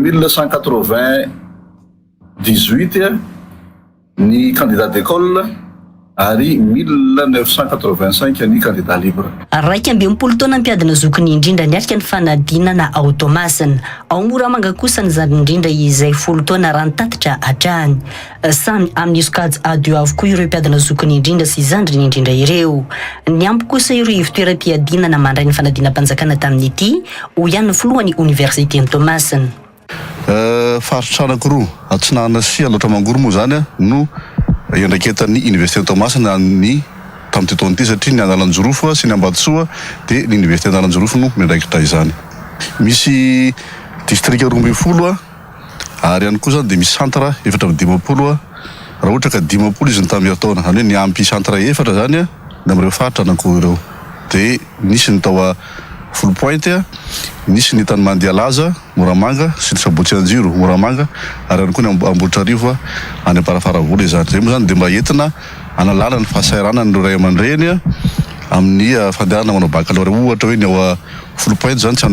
ny candidat d'école ary 1985 ny candidat libre. Raiky amby 10 taona mpiadina zokiny indrindra niatrika ny fanadinana ao Toamasina. Ao Moramanga kosa ny zany indrindra izay 10 taona raha nitatitra hatrany. Samy amin'ny sokajy adio avokoa ireo mpiadina zokiny indrindra sy zandriny indrindra ireo. Ny ampy kosa ireo fitoeram-piadinana mandray ny fanadinam-panjakana tamin'ity ho ihany ny filohan'ny université ny Toamasina. Faritra anankiroa Atsinanana sy Alotra Mangoro moa zany no iandraiketan'ny université Toamasina ny tamin'ity taona ity satria ny Analanjorofo sy ny Ambatsoa dia ny université Analanjorofo no miandraikitra izany. Misy district 12 ary ihany koa zany dia misy centre 450 raha ohatra ka 50 izy ny tamin'ny taona zany hoe ny ampy centre 4 zany ny amin'ireo faritra anankiroa ireo. Dia nisy ny tao Full Point, nisy ny tany Mandialaza, Moramanga, sy ny Sabotsy Anjiro, Moramanga, ary ihany koa ny Ambotrarivo any Amparafaravolana izany. Zay moa zany dia mba entina analala ny fahasairana ny ray aman-dreny amin'ny fandehanana manao baccalauréat. Ohatra hoe ny ao Full Point zany tsy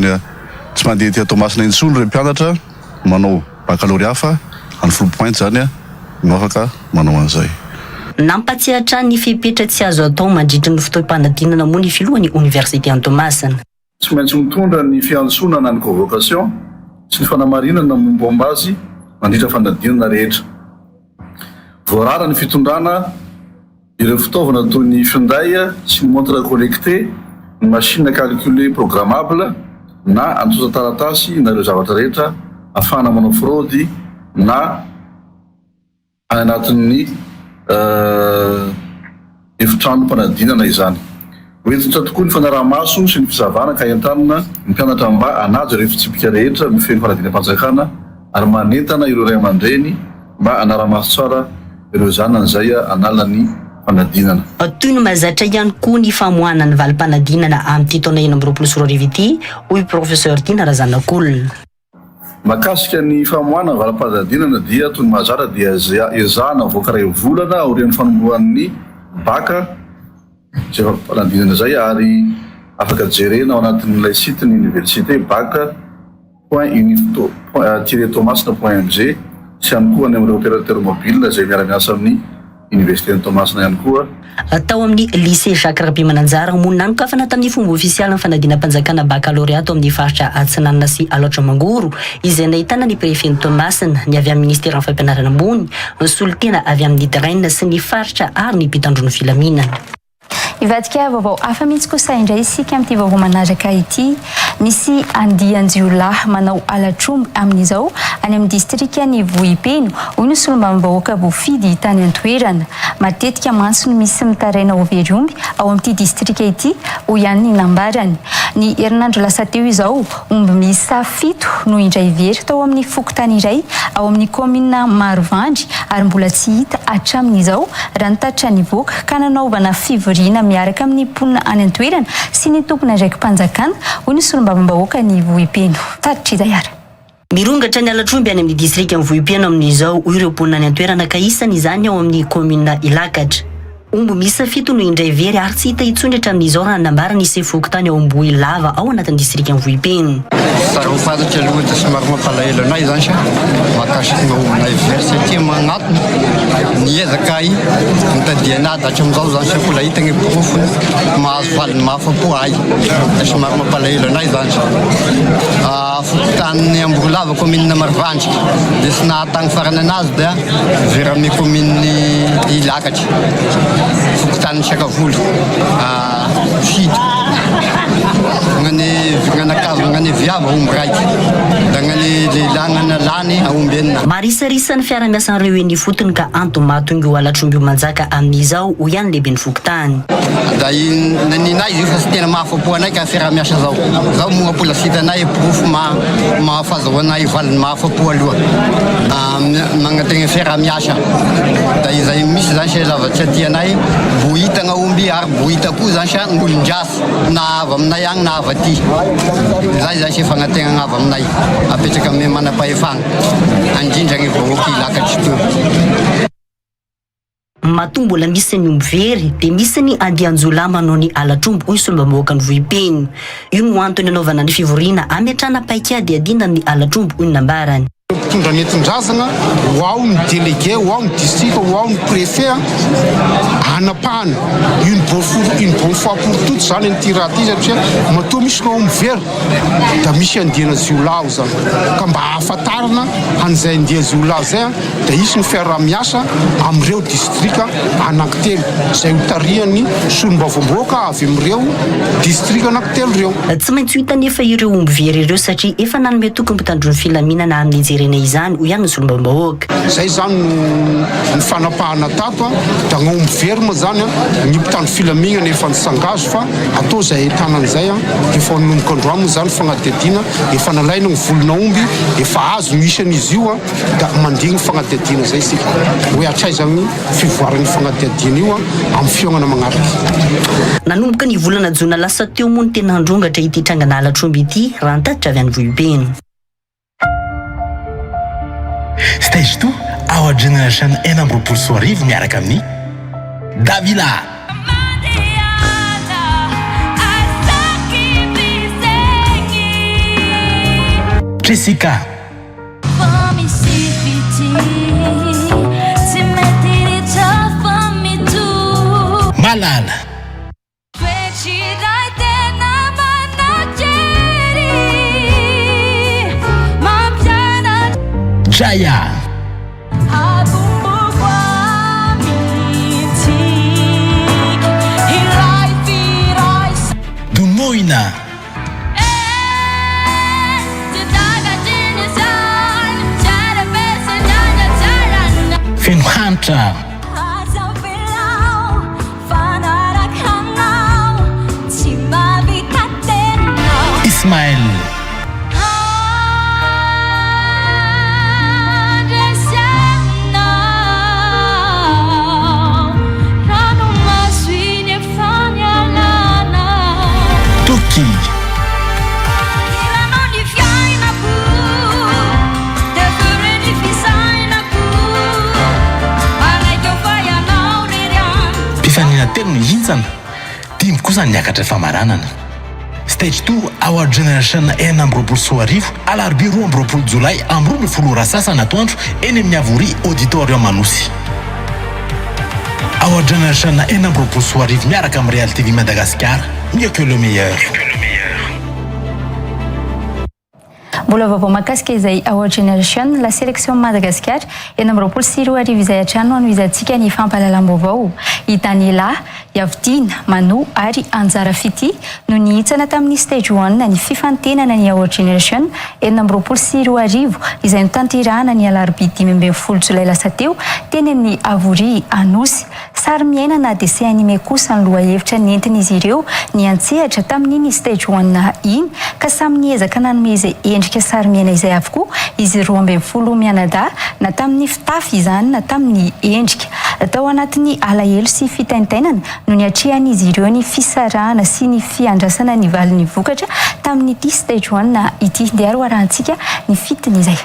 mandeha ety Toamasina intsony ireo mpianatra manao baccalauréat fa any Full Point zany no afaka manao an'izay. Nampatsiatra ny fipetra tsy azo atao mandritra ny fitoam-panadinana moa ny filohan'ny université any Toamasina. Tsy maintsy mitondra ny fiantsonana ny convocation sy ny fanamarinana momba azy mandritra fanadinana rehetra. Voarara ny fitondrana ireo fitaovana toy ny finday sy ny montre connecté, ny machine calculé programmable na antosa taratasy na ireo zavatra rehetra afahana manao fraude na anatin'ny efitrano mpanadinana izany. Hoentitra tokoa ny fanaraha-maso sy ny fizavana ka entanina ny mpianatra mba anajo ireo fitsipika rehetra mifehy ny fanadinam-panjakana ary manentana ireo ray aman-dreny mba anara-maso tsara ireo zanany izay analana ny fanadinana. Toy ny mahazatra ihany koa ny famoahana ny valim-panadinana amin'ity taona 2024 ity hoy professeur Tina Razanak'olona. Makasika ny famoahana ny valim-panadinana dia toy ny mahazatra dia ezahana voaka ray volana aorian'ny fanombohan'ny baka izay fanadinana zay ary afaka jerena ao anatin'ilay site ny université bac.tomasina.mg sy ihany koa ny amin'ireo opérateur mobile izay miara-miasa amin'ny université ny Toamasina ihany koa. Tao amin'ny lycée Jacques Rabemananjara moa nanokafana tamin'ny fomba ofisialy ny fanadinam-panjakana baccalauréat amin'ny faritra Atsinanana sy Alotra Mangoro izay nahitana ny préfet ny Toamasina, ny avy amin'ny ministère ny fampianarana ambony, ny solitena avy amin'ny DRN sy ny faritra ary ny mpitandro ny filaminana. ivadika vaovao hafa mihitsy kosa indray isika amin'ity vaovao manaraka ity. Misy andian-jiolahy manao alatromby amin'izao any amin'ny distrika ny Vohipeno. Hoy ny solombavambahoaka voafidy tany an-toerana. Matetika manso no misy mitaraina overomby ao amin'ity distrika ity, hoy ihany ny nambarany. Ny herinandro lasa teo izao, omby miisa 7 no indray very tao amin'ny fokontany iray ao amin'ny komina Marovandry ary mbola tsy hita hatramin'izao raha nitatra nivoaka ka nanaovana fivoriana miaraka amin'ny mponina any an-toerana sy ny tompona ndraikim-panjakana, hoy ny solombavambahoaka ny Vohipeno. Tatitra izay. Mirongatra ny alatromby any amin'ny distrika ny Vohipeno amin'izao ireo mponina any an-toerana ka isan'izany ao amin'ny komina Ilakatra. Omby miisa 7 no indray very ary tsy hita intsony hatramin'izao raha nambarana isy fokontany ao Ambohy Lava ao anatin'ny distrika ny Vohipeno. Sarao fantatra aloha dia somary mampalahelo anay zany sa mahakasiky ny ombinay very satria magnatony niezaka ahy nitadiana ady hatramin'izao zany sa mbola hita ny profony mahazo valiny mahafa-po ahy dia somary mampalahelo anay zany sa fokontany Ambohy Lava komina Marovandry dia sy nahatagny farany anazy dia very amin'ny kominy Ilakatra fokontany Sakavolo fidy ngane viava omby raiky da ngane lehilagnana lany aomby enina. Marisarisa ny fiara-miasan'ireo eny fotony ka antomatongo io alatromby manjaka amin'izao ho ihany lehibe ny fokontany. Da naninay izy fa sy tena mahafa-po anay ka fiara-miasa zao moa mbola sy hitanay profo mahafazahoanay valiny mahafa-po aloha magnategna fiara-miasa. Da izay misy zany sa lavatry aty anay bo hitagna omby ary bo hita koa zany sa ngolon-drasy na avy aminay agny na avy aty. Zay zany sa fagnategna avy aminay apetraka amin'ny manam-pahefagna andrindra ny vahoaka Ilakatra teo. Matombo mbola misy ny omby very dia misy ny andian-jiolahy manao ny alatromby hoy ny solombavambahoaka ny Vohipeno. Io no antony anaovana ny fivoriana ametrahana paikady adinda ny alatromby hoy ny nambarany. Mpitondra nentin-drazana ho ao ny délégué, ho ao ny district, ho ao ny préfet anapahana une bonne fois pour toutes zany nyty raha ty satria matoa misy no omby very da misy andiana-jiolahy zany ka mba ahafantarana an'izay andia-jiolahy zay da isy ny fiara-miasa amin'ireo distrika anankitelo izay hotariany solombavambahoaka avy amin'ireo distrika anankitelo ireo. Tsy maintsy hita nefa ireo omby very ireo satria efa nanome tokony mpitandron'ny filaminana amin'ny jerena izany ho ihany ny solombavambahoaka. Zay zany ny fanapahana tato da ny omby very moa zany ny mpitandro filaminana efa nisangazo fa atao zay tanan'izay efa nonomboka androany zany fagnadidina efa nalaina ny volona omby efa azo misan'izy io da mandigny fagnadidina zay sika hoe atraizany fivoaran'ny fagnadidina io amin'ny fiainana magnaraka. Nanomboka ny volana jona lasa teo moa ny tena androngatra ity trangana alatromby ity raha nitatitra avy any Vohipeno. Stage 2 ao generation 4 miaraka amin'ny Davila. Jessica. Malala. Jaya. Dumoina. Fenhantra. Ismael. Tuki. Mpifanina telo ny hintsana, dimy kosa niakatra famaranana. Stage 2 our generation 4 alarobia 12 Jolay amin'ny 12 rasasana atoandro eny amin'ny Avory auditorium Manosy. Our generation 4 miaraka amin'ny RealTV Madagascar, mieux que le meilleur. Mbola vaovao mahakasika izay Our Generation, la sélection Madagascar, eny amin'ny 24 izay hatrano no izantsika ny fampahalalam-baovao. I Daniela, Yavidina, Manu ary Anjara Fity no nihitsana tamin'ny stage 1 ny fifantenana ny Our Generation eny amin'ny 24 izay notanterahana ny alarobia 15 Jolay lasa teo teny amin'ny Avory Anosy. Sary miaina na dessin animé kosa ny lohahevitra nentin'izy ireo ny antsehatra tamin'iny stage 1 iny ka samy niezaka nanome izay endrika sary miaina izay avokoa izy 12 mianada na tamin'ny fitafy izany na tamin'ny endrika. Tao anatin'ny alahelo sy fitaintainana no niatrehan'izy ireo ny fisarahana sy ny fiandrasana ny valin'ny vokatra tamin'ity stage 1 ity. Dia arahantsika ny fitiny izay.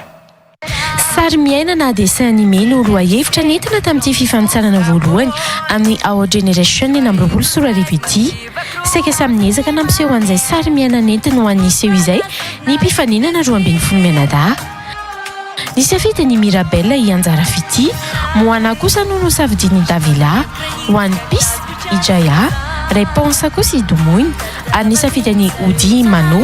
Sary miaina na dessin animé no lohahevitra nentina tamin'ity fifanitsanana voalohany amin'ny Our Generation eny amin'ny 24 ity. Saika samy niezaka nampiseho an'izay sary miaina nentina ho an'iseho izay ny mpifaninana 12 mianada. Nisafidy ny Mirabella i Anjara Fity, Moana kosa no nosafidian'i Davila, One Piece i Jaya, Réponse kosa i Domoiny, ary nisafidy ny Odi Manu,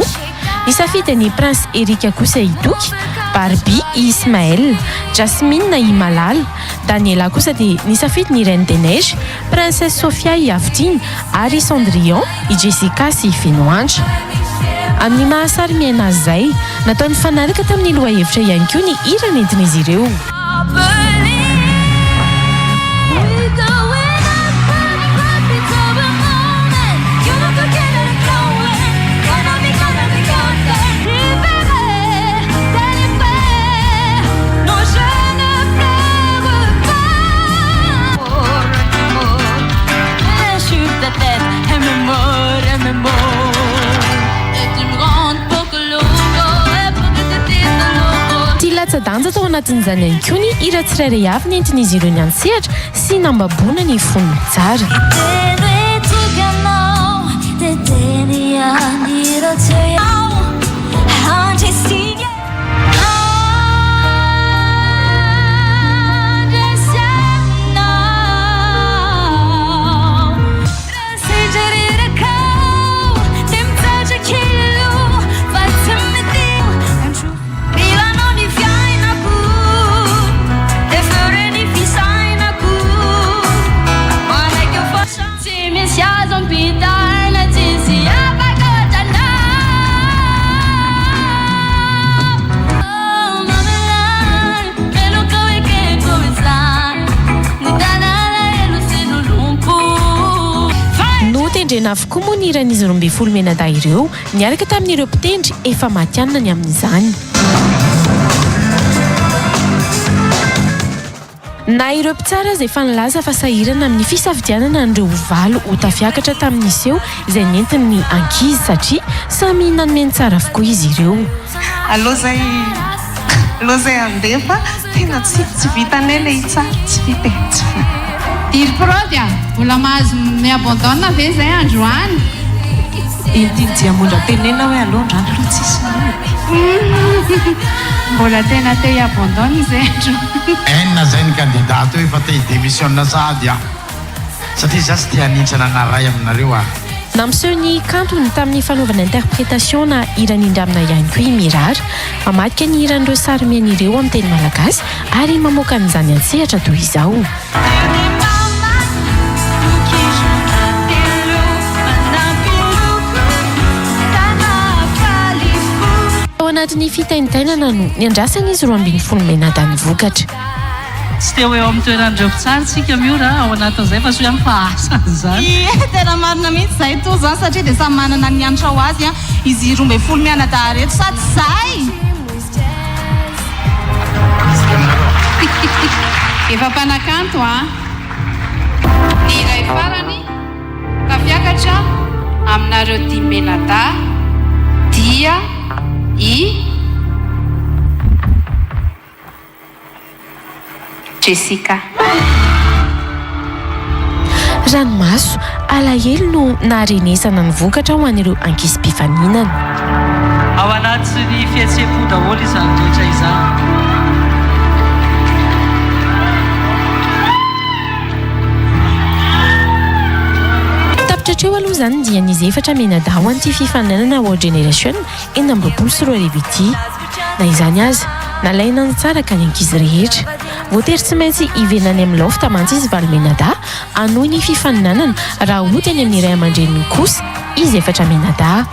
nisafidy ny Prince Erika kosa i Doky, Barbie i Ismaël, Jasmine i Malal, Daniela kosa dia nisafidy ny Reine des Neiges, Princesse Sophia i Avidiny ary Cendrillon i Jessica sy Finoandra. Amin'ny mahasary miaina azy izay, nataony fanaraka tamin'ny lohahevitra ihany koa ny hira nentin'izy ireo. Danja tao anatin'izany ihany koa ny hira tsirairay avy nentin'izy ireo ny antsehatra sy nambaboana ny fonony tsara. Tendrena avokoa moa ny hiran'izy 12 mianada ireo niaraka tamin'ireo mpitendry efa matianina ny amin'izany. Na ireo mpitsara izay fanalaza fa sahirana amin'ny fisafidianana andreo valo ho tafiakatra tamin'iseho izay nentin'ny ankizy satria samy nanomeny tsara avokoa izy ireo. Aloha zay andefa tena tsy vitanay le itsara tsy vita. Iry prody mbola mahazo miabandona ve zay androany? Dia mondra tenena hoe alondrano aloha tsisy mbola tena te hiabandona zay andro. Enina zay ny kandidato efa te hidémissionna sady satria za tsy te hanintsana naray aminareo a. Nampiseho ny kantony tamin'ny fanaovana interprétation na hiran'indra amina ihany koa i Mirara, mamadika ny hiran'ireo sary miaina ireo amin'ny teny malagasy ary mamoaka an'izany antsehatra toy izao. Anatin'ny fitaintainana no niandrasan'izy 12 mianada ny vokatra. Tsy teo eo amin'ny toeran'ireo mpitsara tsika Miora ao anatin'izay fa soa fa asa izany. Tena marina mihitsy zay to zany satria dia samy manana ny anitra ho azy izy 12 mianada reto sady zay. Efa mpanakanto ny iray farany tafiakatra aminareo 10 mianada dia Jessica. Ranomaso alahelo no naharenesana ny vokatra ho an'ireo ankizy-pifaninana. Ao anatin'ny fihetsepo daholo izany rehetra izany. Hatreo aloha izany dia ny efatra menada ho an'ity fifaninana Our Generation eny amin'ny 24 ity. Na izany aza nalaina ny tsara ka ny ankizy rehetra voatery tsy maintsy ivenany amin'ny lofta mantsy izy valomenada anohy ny fifaninanana raha ohatra any amin'ny iray aman-dreniny kosa izy efatra menada.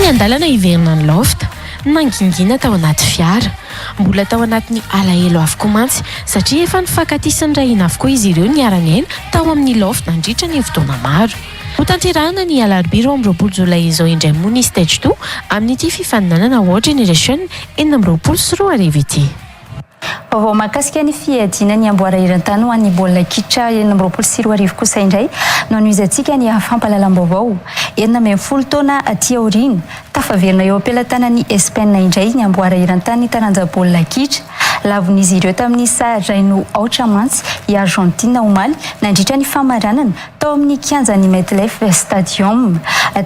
Ny andalana iverina ny lofta nangingina tao anaty fiara mbola tao anatin'ny alahelo avokoa mantsy satria efa nifankatisany rahina avokoa izy ireo niarany aina tao amin'ny lofta nandritra ny fotoana maro. Ho tanterahana ny alarobia 20 Jolay izao indray moa ny stage 2 amin'ity fifaninanana World Generation 2024 ity. Vaovao mahakasika ny fiadiana ny amboara iran-tany ho an'ny baolina kitra 2024 kosa indray no anoizantsika ny fampahalalam-baovao. 40 taona aty aoriana tafaverina eo am-pelantanan'ny Espaina indray ny amboara iran-tany taranja baolina kitra. Lavon'izy ireo tamin'ny saraino aotra mantsy i Argentina omaly nandritra ny famaranana tao amin'ny kianjan'ny MetLife Stadium.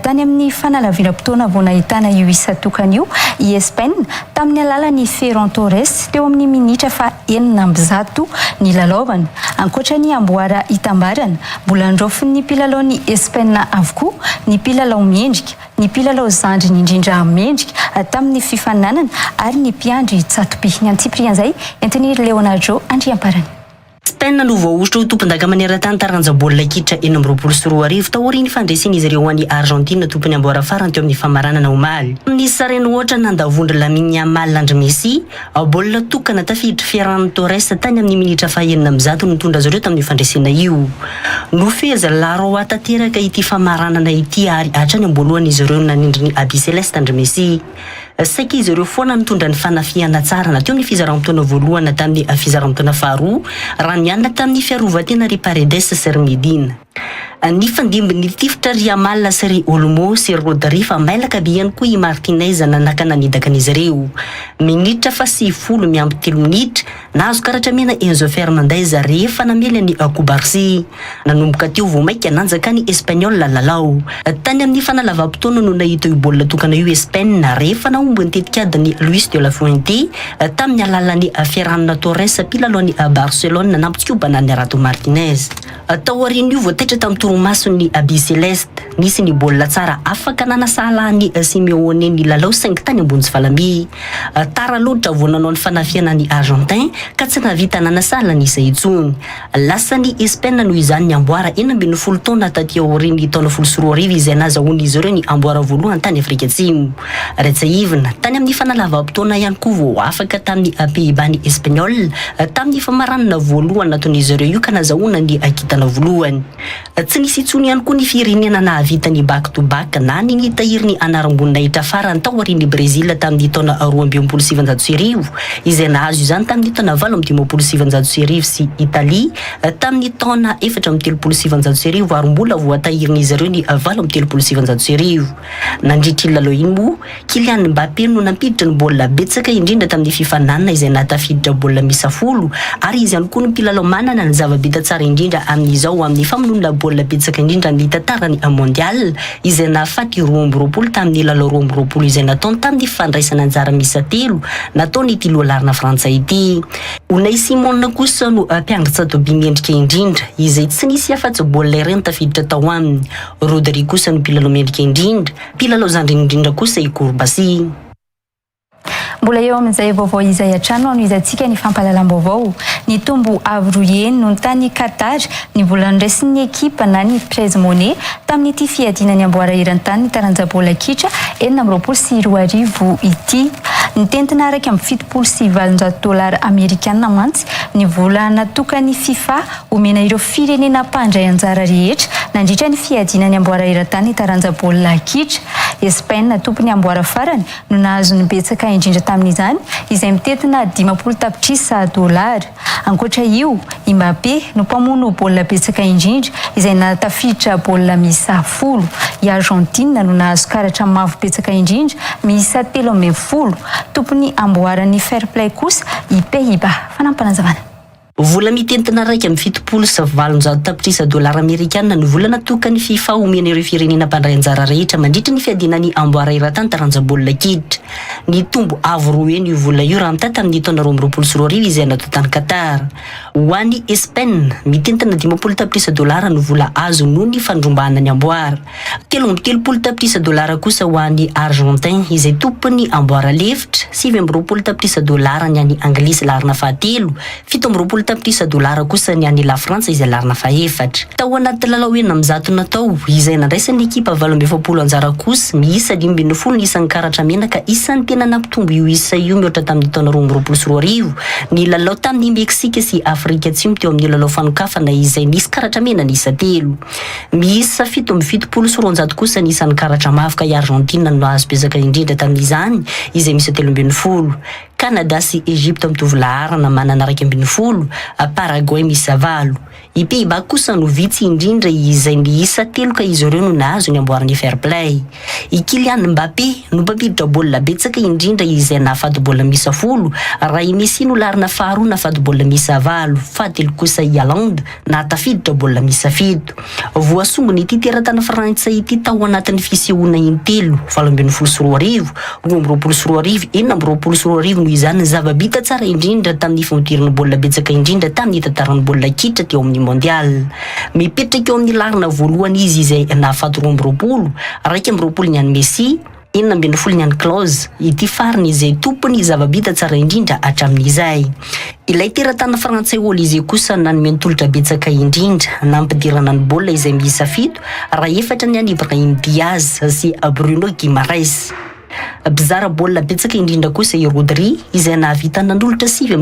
Tany amin'ny fanalaviram-potoana vao nahitana io isatokana io i Espaina tamin'ny alalan'ny Ferran Torres teo amin'ny minitra fa 9 ny lalaovana. Ankoatra ny amboara hitambarana mbola androfin'ny mpilalao Espaina avokoa ny mpilalao mendrika, ny mpilalao zandriny indrindra mendrika tamin'ny fifaninanana ary ny mpiandry tsatoby ny antsiprian'izay entiny Leonardo Andriamparany. Spain no voaositra ho tompon-daka maneran-tany taranja baolina kitra 2024 taoriany fandresiny izy ireo an'i Argentina tompony amboara farany teo amin'ny famaranana omaly. Ny sareno ohatra nandavondra Lamine Yamal andry Messi, baolina tokana tafiditra Ferran Torres tany amin'ny minitra fa 9 nitondra azy ireo tamin'ny fandresina io. Nofeza laroa tanteraka ity famaranana ity ary hatrany amboloany izy ireo nanindry ny Abi Celeste andry Messi. Saika izy ireo foana nitondra ny fanafiana tsara na teo amin'ny fizaram-potoana voalohana tamin'ny fizaram-potoana faharoa raha nianina tamin'ny fiarovan-tena ry Paredes sy Medina. Ny fandimbin'ny tifitra ry Yamal sy ry Olmo sy Rodri fa mailaka be ihany koa i Martinez nanaka nanidaka an'izy ireo. Minitra fa 10 miampy 3 minitra nahazo karatra mena Enzo Fernandez rehefa namely ny Kubarsi. Nanomboka teo vao maika nanjaka ny Espanyol lalao. Tany amin'ny fanalavam-potoana no nahita io baolina tokana io Espaina rehefa naomby ny tetikadiny Luis de la Fuente tamin'ny alalan'ny Ferran Torres mpilalao Barcelona nampitsikobana ny Rato Martinez. Taorian'io voataitra tamin'ny toromason'ny Abi Celeste nisy ny baolina tsara afaka nanasahalany Simeone ny lalao 5 tany ambony valamby. Tara loatra vao nanao ny fanafiana ny Argentin ka tsy navita nanasahala ny izay intsony. Lasa ny Espaina noho izany ny amboara 40 taona taty aoriany taona 14 izay nazahoany izy ireo ny amboara voalohany tany Afrika Atsimo. Retsaivina tany amin'ny fanalavam-potoana ihany koa vao afaka tamin'ny Pays-Bas ny Espanyol tamin'ny famaranana voalohany nataon'izy ireo io ka nazahoana ny akitana voalohany. Tsy nisy intsony ihany koa ny firenena nahavita ny back to back na ny nitahiry ny anaram-boninahitra farany tao aorian'ny Brésil tamin'ny taona 2017 izay nahazo izany tamin'ny taona 2017 sy Italie tamin'ny taona 2017 ary mbola voatahirin'izy ireo ny 2017. Nandritra lalao iny moa Kylian Mbappé no nampiditra ny baolina betsaka indrindra tamin'ny fifaninanana izay natafiditra baolina misa 10 ary izy ihany koa ny mpilalao manana ny zava-bita tsara indrindra amin'izao amin'ny famonona baolina betsaka indrindra ny tantarany mondial izay nahafaty 20 tamin'ny lalao 20 izay nataony tamin'ny fandraisana anjara misa 3 nataony ity lohalarina frantsay ity. Unai Simon kosa no mpiangatsatoby mendrika indrindra izay tsy nisy afa-tsy baolina ireny tafiditra tao aminy. Rodri kosa no mpilalao mendrika indrindra, mpilalao zandriny indrindra kosa i Kurbasi. Mbola eo amin'izay vaovao izay hatrano anoizantsika ny fampahalalam-baovao. Ny tombo avroyeny no tany Qatar ny vola niraisin'ny ekipa na ny Prez Monet tamin'ity fiadiana ny amboara iran-tany taranja baolina kitra 2024 ity. Nitentina araka amin'ny $7,700 amerikanina mantsy ny vola natokany FIFA omena ireo firenena mpandray anjara rehetra nandritra ny fiadiana ny amboara iran-tany taranja baolina kitra. Espaina tompony amboara farany no nahazo ny betsaka indrindra tamin'izany izay mitentina $10,000. Ankoatra io, i Mbappé no mpamono baolina betsaka indrindra izay natafiditra baolina misa 10. I Argentina no nahazo karatra mavo betsaka indrindra misa 13. Tompony amboaran'ny fair play kosa i Pays-Bas. Fanampanazavana. Vola mitentina raika amin'ny fitopolo sy valonjato tapitrisa dolara amerikanina ny vola natokany FIFA omena ireo firenena mpandray anjara rehetra mandritra ny fiadinany amboara iran-tany taranjabolina kiditra. Ny tombo avo roa eny io vola io raha mitata amin'ny taona 2024 izay natao tany Qatar. Ho an'ny Espagne mitentina 50 tapitrisa dolara ny vola azo noho ny fandrombahana ny amboara. 13 tapitrisa dolara kosa ho an'ny Argentin izay tompony amboara lefitra. 20 tapitrisa dolara ny an'ny Anglisy larina fahatelo. 17 tapitrisa dolara kosa ny an'ny La Frantsa izay larina faefatra. Tao anaty lalao enina amin'ny zato natao izay nandraisan'ny ekipa 27 anjara kosa miisa 12 ny isan'ny karatra mena ka isan'ny tena nampitombo io isa io mihoatra tamin'ny taona 2024. Ny lalao tamin'ny Meksika sy Afrika Atsimo teo amin'ny lalao fanokafana izay nisy karatra mena ny isa telo. Miisa 77 sy 200 kosa ny isan'ny karatra mafy i Argentina no nahazo betsaka indrindra tamin'izany izay misy 13. Canada sy Egypte mitovy laharana manana 12, Paraguay misy 9. I Pays-Bas kosa no vitsy indrindra izay miisa 3 ka izy ireo no nahazo ny amboarany fair play. I Kylian Mbappé no mpampiditra baolina betsaka indrindra izay nahafady baolina miisa 10, raha i Messi no larina faharoa nahafady baolina miisa 8, fahatelo kosa i Haaland nahatafiditra baolina miisa 7. Voasongony ity teratany Frantsay ity tao anatin'ny fisehoana intelo 2024, 2024, 2024 no izany zava-bita tsara indrindra tamin'ny famotirana baolina betsaka indrindra tamin'ny tantaran'ny baolina kitra teo amin'ny mondial. Mipetraka eo amin'ny larina voalohany izy izay nahafady 20, 20 ny an'ny Messi, 40 ny an'ny Klose. Ity farany izay tompony zava-bita tsara indrindra hatramin'izay. Ilay teratany Frantsay Olizé kosa nanome tolotra betsaka indrindra nampidirana ny baolina izay miisa 7, raha 4 ny an'ny Ibrahim Diaz sy Bruno Guimaraes. Bizara baolina betsaka indrindra kosa i Rodri izay nahavita nanolotra 7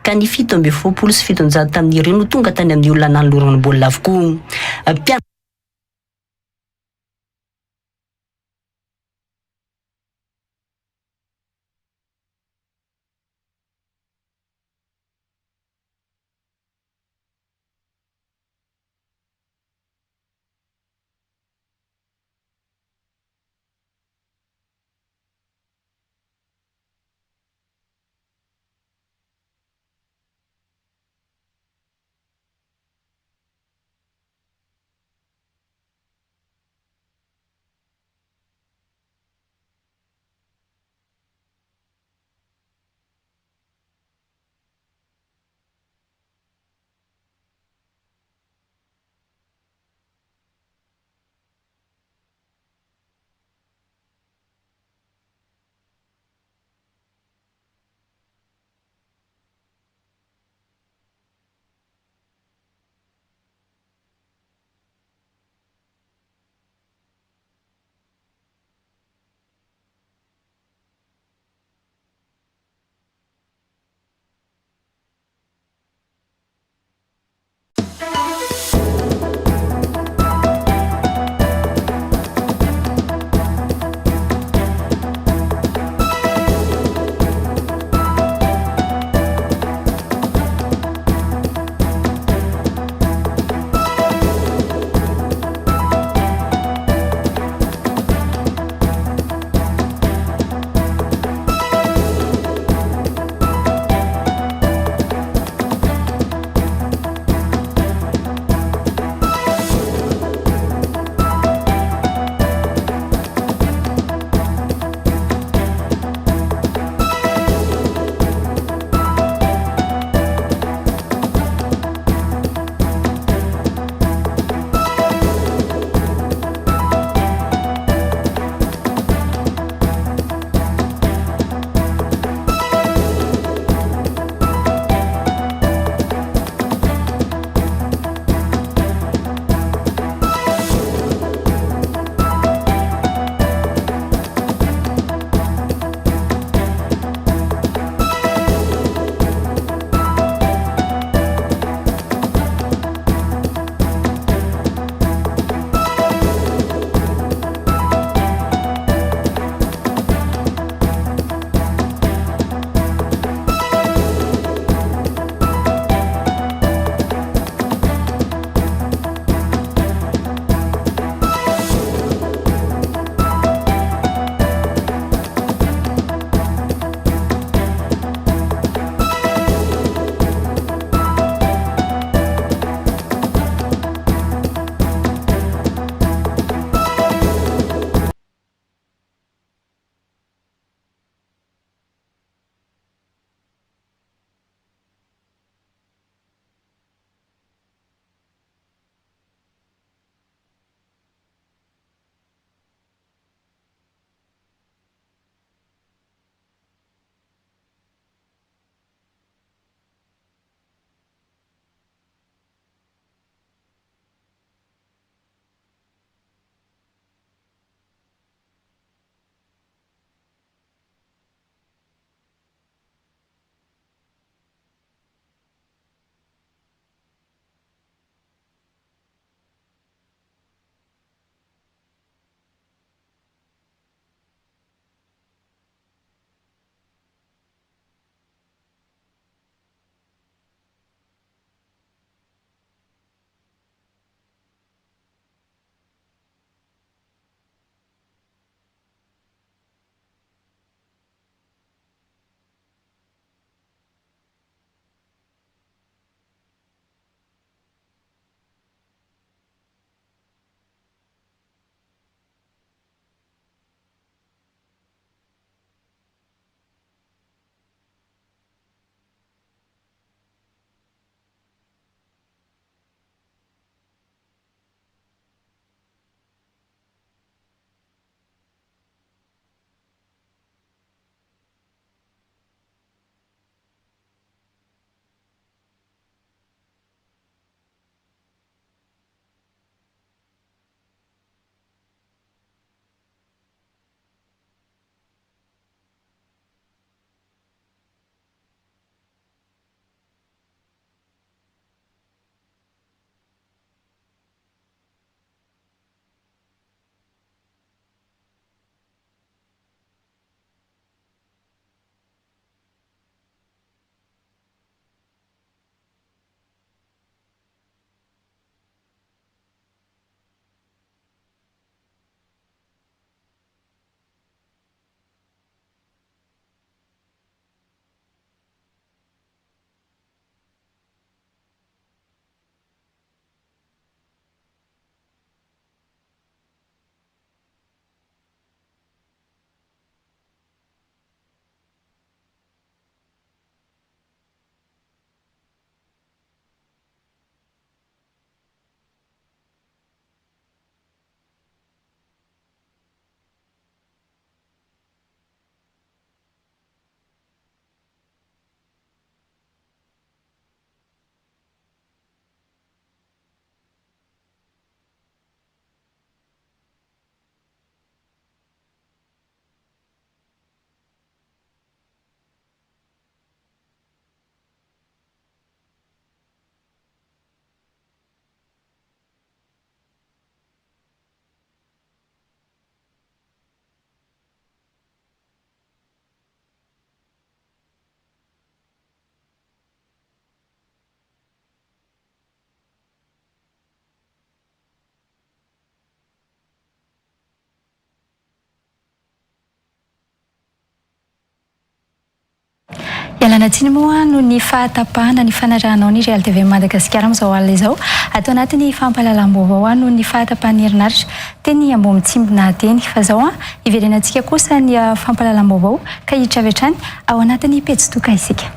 ka ny 7 tamin'ireo no tonga tany amin'ny olona nanolorana baolina avokoa. Ialana tsiny moa no ny fahatapahana ny fanarahanao ny RealTV Madagasikara amin'izao alina izao atao anatin'ny fampahalalam-baovao no ny fahatapahan'ny herinaratra teny ambony mitsimbona teny fa zao iverenantsika kosa ny fampahalalam-baovao ka hiditra avy hatrany ao anatin'ny pejy isika.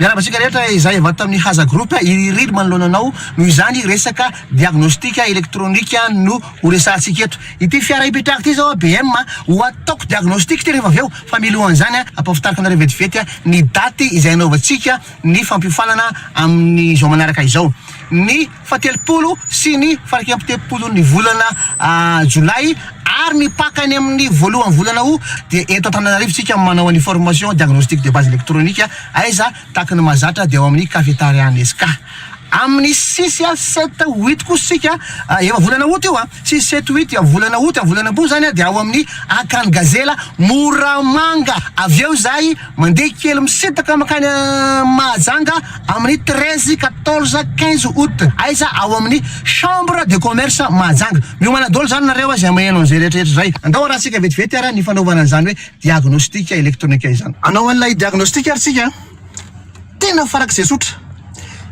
Miarabasika rehetra izay avy tamin'ny haza groupe iriry manoloana anao no izany resaka diagnostika elektronika no horesantsika eto. Ity fiara ipetraka ity zao BM ho ataoko diagnostika ty rehefa avy eo fa milohan'izany ampafitarika anareo vetivety ny daty izay anaovantsika ny fampiofanana amin'ny zao manaraka izao. Ny fatelopolo sy ny faraikam-telopolo ny volana Jolay ary mipakany amin'ny voalohany volana io dia eto Antananarivo tsika manao ny formation diagnostic de base électronique aiza takany mazatra dia ao amin'ny cafétéria SK amin'ny 6-7-8 kosika eva volana out io 6-7-8 ya volana out ya volana bo zany dia ao amin'ny akan gazela Moramanga avy eo zay mandeha kely misitaka makany Mahajanga amin'ny 13-14-15 août aiza ao amin'ny chambre de commerce Mahajanga miomana dolo zany nareo zay maheno zay rehetrarehetra zay andao raha sika vetivety ara ny fanaovana zany hoe diagnostic électronique izany anao an'ilay diagnostic ary sika tena farak'izay sotra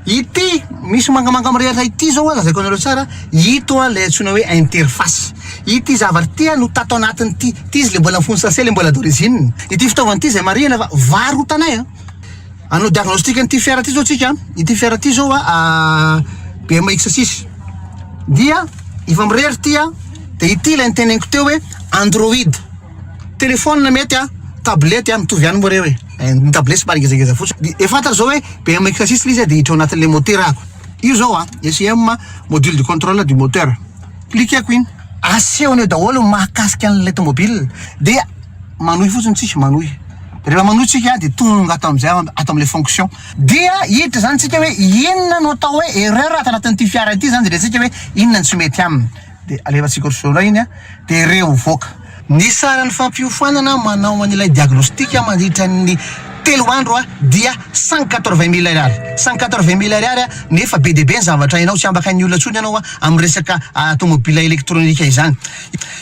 ity misy mangamanga mirehatra ity zao lazaiko anareo tsara ito lay antsoina hoe interface ity zavatra ty no tato anatiny ty izy le mbola fony sase le mbola d'origine ity fitaovana ty zay marina fa varo tanay anao diagnostic an'ity fiara ty zao tsika ity fiara ty zao BM X6 dia ifa mirehatra ty dia ity la niteneniko teo hoe Android téléphone mety tablette mitovy ihany moa reo ny tablette somary ngezangeza fotsiny efantatra zao hoe BM X6 izy dia hitra anatin'le moteur ako io zao SIM module de contrôle du moteur cliqueko iny asehony daholo mahakasika an'ilay automobile dia manohy fotsiny tsisy manohy rehefa manohy tsika dia tonga ato am'izay ato am'le fonction dia hiditra zany tsika hoe inona no atao hoe erreur ato anatin'ity fiara ity zany dia tsika hoe inona no tsy mety aminy dia alefatsika rosola iny dia ireo voaka ny saran'ny fampiofanana manao an'ilay diagnostika mandritra ny 3 andro dia 180,000 ariary 180,000 ariary nefa be debe ny zavatra hainao tsy ambaka ny olona tsony ianao amin'ny resaka automobile elektronika izany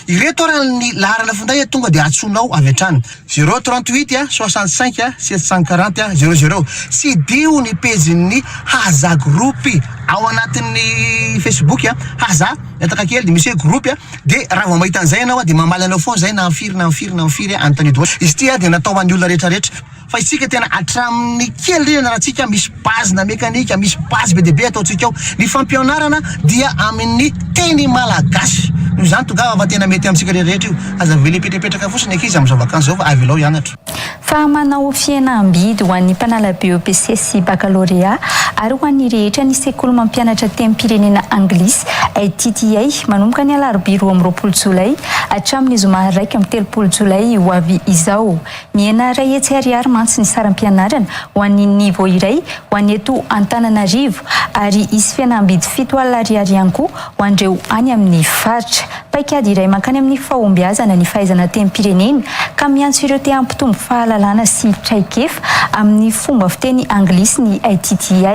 ireto raha ny laharana finday tonga dia atsonao avy hatrany 038 65 740 00 sy dio ny pejin'ny haza groupe ao anatin'ny Facebook haza etaka kely dia misy groupe dia raha vao mahita an'izay ianao dia mamala anao foana zay na firy anontany doa izy ty dia natao ho an'ny olona rehetrarehetra fa isika tena hatramin'ny kely reny raha tsika misy base na mekanika misy base be debe ataotsika ao ny fampianarana dia amin'ny teny malagasy no zany tongava fa tena mety amintsika rehetrarehetra io aza vele petrapetraka fotsiny ankizy amin'izao vakansy zao fa avy lao hianatra fa manao fihenam-bidy ho an'ny mpanala BEPC sy baccalauréat ary ho an'ny rehetra ny sekoly mampianatra teny-pirenena anglisy ITTA manomboka ny alarobia 20 Jolay hatramin'ny zoma 1 Jolay ho avy izao miena ray hetsy ariary mantsy ny saram-pianarana ho an'ny niveau iray ho an'ny eto Antananarivo ary isy fihenam-bidy 7 ariary ihany koa ho andreo any amin'ny faritra paikady iray mankany amin'ny fahombiazana ny fahaizana teny-pirenena ka miantso ireo te hampitombo fahalalana sy traikefa amin'ny fomba fiteny anglisy ny ITTA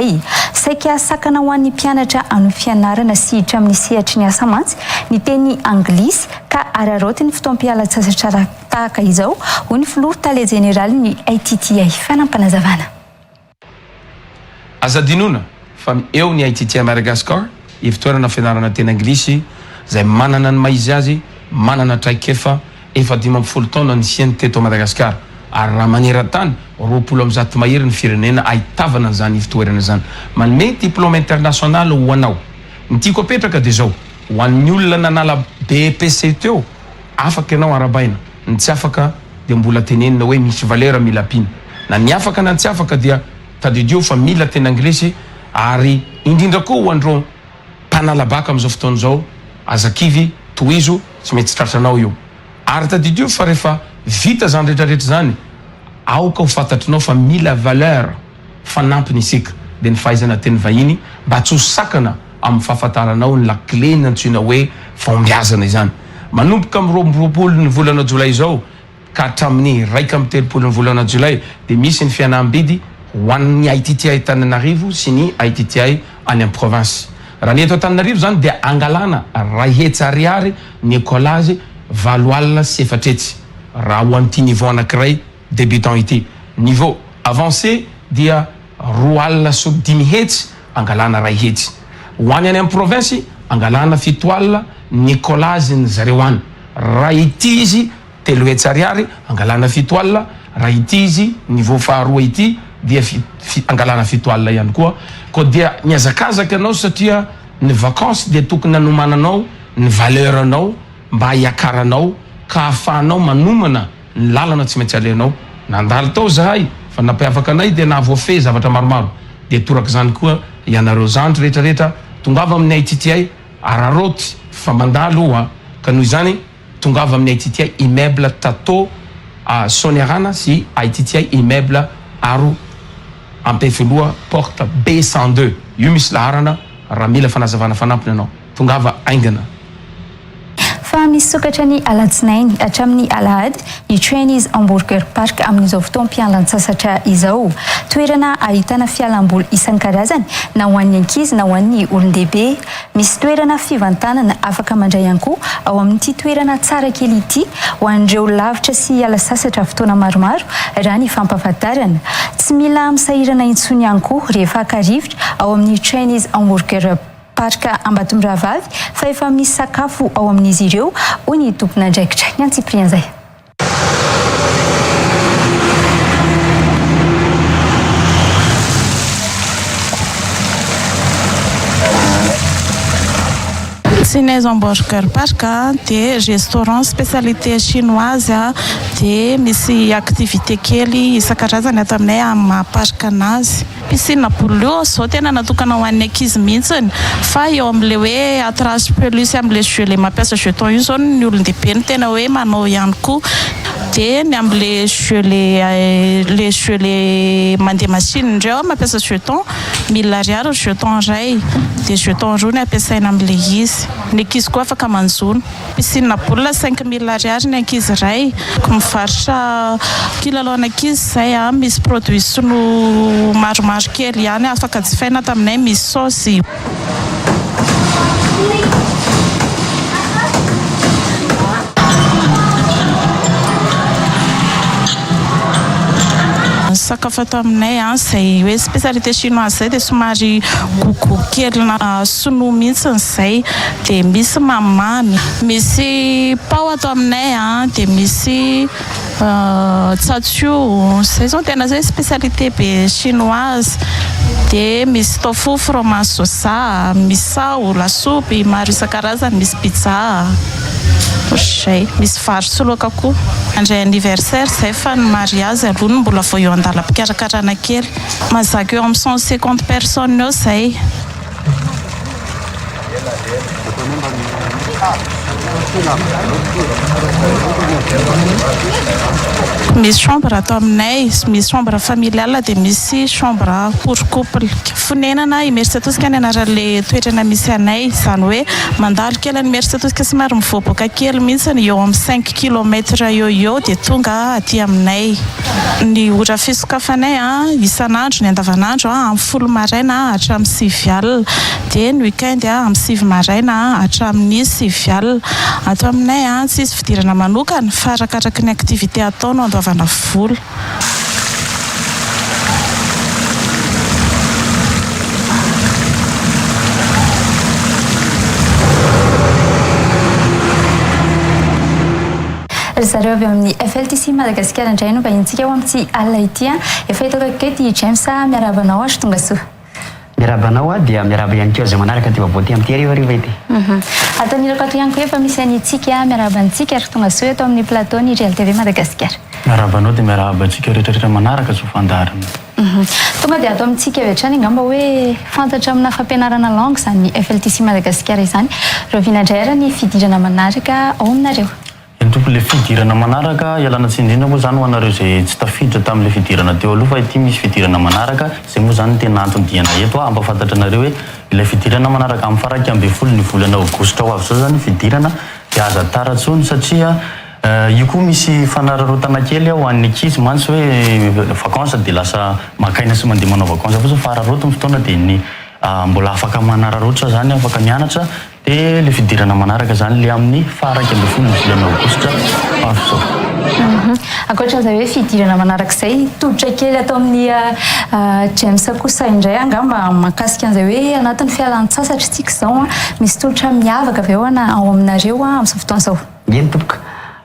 saika sakana ho an'ny mpianatra amin'ny fianarana sy hiditra amin'ny sehatry ny asa mantsy ny teny anglisy ka araroty ny fotoam-pialatsasatra tahaka izao ho ny filoha tale generaly ny ITTA fanampanazavana azadinona fa eo ny ITTA Madagascar ifitoerana fianarana teny anglisy zay manana ny maizy azy manana traikefa efa 50 taona ny siany teto Madagascar ary raha maneran-tany 20 am'zato mahery ny firenena ahitavana an'izany fitoerana zany manome diplôme international ho anao ny tiako apetraka dia zao ho an'ny olona nanala BEPC teo afaka ianao arabaina ny tsy afaka dia mbola tenenina hoe misy valeur mila pina na ny afaka na tsy afaka dia tadidio fa mila teny anglisy ary indrindra koa ho andro mpanalabaka amin'izao fotoana zao azakivy toizo tsy mety tratranao io ary tadidio fa rehefa vita zany rehetrarehetra zany aoka ho fantatrinao fa mila valeur fanampiny isika dia ny fahaizana teny vahiny mba tsy ho sakana amin'ny fahafantaranao ny laclé ny antsoina hoe fombiazana izany manomboka amin'ny 20 ny volana Jolay zao ka hatramin'ny 1 ny volana Jolay dia misy ny fianam-bidy ho an'ny ITTA Antananarivo sy ny ITTA any amin'ny province raha ny eto Antananarivo zany dia angalana ray hetsy ariary ny écolage valo alina sy efatretsy raha ho an'ity niveau anankiray débutant ity niveau avancé dia 2 alina so 5 hetsy angalana 2 hetsy. Ho any any amin'ny province angalana 7 alina Nicolazy zareo any. Raha ity izy 3 hetsy ariary angalana 7 alina. Raha ity izy niveau faharoa ity dia angalana 7 alina ihany koa. Ko dia miazakazaka anao satria ny vacances dia tokony hanomananao ny valeur anao mba hiakaranao ka ahafahanao manomana ny lalana tsy maintsy alenao. Nandalo tao zahay fa nampiavaka anay dia nahavoafe zavatra maromaro dia toraka zany koa ianareo zandry rehetrarehetra tongava aminay TTI araroty fa mandalo ka noho izany tongava aminay TTI immeuble Tato a Soniarana sy ITTI immeuble Aro Ampefoloa porte B102 io misy laharana raha mila fanazavana fanampiny anao tongava aingana. Fa misy sokatra ny alatsinainy hatramin'ny alahady i Chinese Hamburger Park amin'izao fotoam-pialan-tsasatra izao. Toerana ahitana fialamboly isan-karazany na ho an'ny ankizy na ho an'ny olon-dehibe. Misy toerana fivantanana afaka mandray ihany koa ao amin'ity toerana tsara kely ity ho an'ireo lavitra sy hiala sasatra fotoana maromaro raha ny fampahafantarana. Tsy mila misahirana intsony ihany koa rehefa hakarivotra ao amin'ny Chinese Hamburger Parka Ambatomravavy fa efa misy sakafo ao amin'izy ireo hoy ny tompona andraikitra ny Antsiprian'izay. Chinese Hamburger Park dia restaurant spécialité chinoise dia misy activité kely isan-karazany ato aminay amin'ny mahaparika anazy. Piscine bouleau zao tena natokana ho an'ny ankizy mihitsiny fa eo amin'ilay hoe attrache peluche amin'ilay jeu mampiasa jeton io zao ny olon-dehibe ny tena hoe manao ihany koa. Dia ny amin'ilay jeu le mandeha machine indreo mampiasa jeton 1000 ariary jeton iray dia jeton roa ny ampiasaina amin'ilay izy. Ny ankizy koa afaka manjono. Piscine boule 5000 ariary ny ankizy iray. Mivarotra kilalao-an'ankizy izay misy produits sono maromaro kely ihany afaka jifaina ato aminay misy saosy. Sakafo ato aminay izay hoe spécialité chinoise izay dia somary gogo kely na sono mihitsy izay dia misy mamimamy. Misy pao ato aminay dia misy tsatsio izay zao tena zay spécialité be chinoise. Dia misy tofu fromage soja, misao, lasopy maro isan-karazany, misy pizza. Zay misy vary sy laoka koa. Andray anniversaire izay fa ny mariage aloha mbola vao eo an-dalam-pikarakarana kely. Mazaka eo amin'ny 150 personnes eo izay. Misy chambre ato aminay, misy chambre familiale dia misy chambre pour couple. Fonenana imersa tosika ny anaran'ilay toerana misy anay izany hoe mandalo kely ny imersa tosika somary mivoaboaka kely mihitsy eo amin'ny 5 km eo dia tonga aty aminay. Ny ora fisokafanay isan'andro ny andavanandro amin'ny 10 maraina hatramin'ny 6 alina dia ny weekend amin'ny 6 maraina hatramin'ny 6 alina. Ato aminay tsisy fidirana manokana fa arakaraka ny activité atao no andoavana vola. Zareo avy amin'ny FLTC Madagasikara indray no vahintsika ao amin'ity alina ity efa hitako akety James miarabanao azo tonga soa. Miarabanao dia miaraba ihany koa zay manaraka ty vaboaty amin'ity ariva ity. Atanirako ato ihany koa efa misy anitsika miarabantsika ary tonga soa eto amin'ny plateau ny RealTV Madagasikara. Miarabanao dia miarabantsika rehetrarehetra manaraka zo fandarana. Tonga dia ato amintsika avy hatrany angamba hoe fantatra amina fampianarana langue izany ny FLTC Madagasikara izany. Rovinandray ary ny fidirana manaraka ao aminareo. Entoko le fidirana manaraka ialana tsindrina moa zany ho anareo zay tsy tafiditra tamin'le fidirana teo aloha fa ity misy fidirana manaraka zay moa zany tena anton-diana eto ampafantatra anareo hoe ilay fidirana manaraka amin'ny faraika amby folo ny volana aogositra ho avy zao zany fidirana dia aza taratsony satria io koa misy fanararotana kely ho an'ny ankizy mantsy hoe vacances dia lasa makaina sy mandeha manao vacances fa fararotony fotoana dia ny mbola afaka manararotra zany afaka mianatra dia le fidirana manaraka zany le amin'ny faraika amby folo ny volana aogositra avy zao. Ankoatran'izay hoe fidirana manarak'izay toditra kely atao amin'ny James kosa indray angamba mahakasika an'izay hoe anatin'ny fialan-tsasatra tsika izao misy tolotra miavaka avy eo ao aminareo amin'izao fotoana izao. Eny tompoko.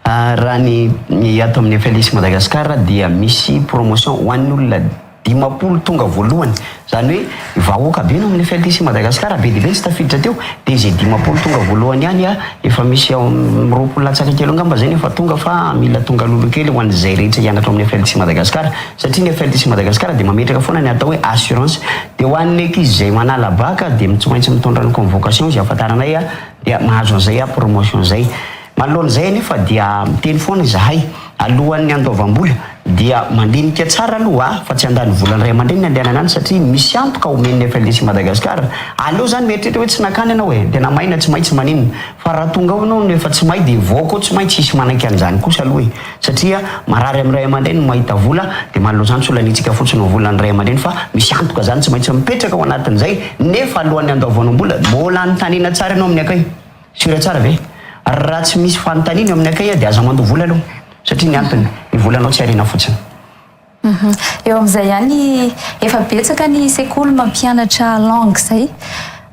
Raha ny ato amin'ny FLS Madagasikara dia misy promotion ho an'ny olona 50 tonga voalohany. Zany hoe vahoaka be no amin'ny FLS Madagasikara be dia be tsy tafiditra teo dia izay 50 tonga voalohany ihany efa misy ao 20 latsaka kely angamba zay efa tonga fa mila tonga lolo kely ho an'izay rehetra hianatra amin'ny FLS Madagasikara satria ny FLS Madagasikara dia mametraka foana ny atao hoe assurance dia ho an'ny ankizy izay manala baka dia tsy maintsy mitondra ny convocation izay ahafantaranay dia mahazo an'izay promotion izay. Manoloan'izay nefa dia miteny foana izahay alohan'ny andoavam-bola dia mandinika tsara aloha fa tsy andany vola ray aman-dreny ny andehanana any satria misy antoka omen'ny FLS Madagasikara. Aleo zany mieritreritra hoe tsy nakany ianao tena maina tsy maintsy maninona fa raha tonga ao ianao nefa tsy may dia voako tsy maintsy hisy manaiky an'izany kosa aloha satria marary amin'ny ray aman-dreny mahita vola dia manoloa zany solanitsika fotsiny ho volan'ny ray aman-dreny fa misy antoka zany tsy maintsy mipetraka ao anatin'izay nefa alohan'ny andoavanam-bola mbola anytanina tsara ianao amin'ny akay sura tsara ve raha tsy misy fanontaniana amin'ny akay dia aza mandoa vola aloha satria ny antony ny volanao tsy ariana fotsiny. Eo amin'izay ihany efa betsaka ny sekoly mampianatra langue izay.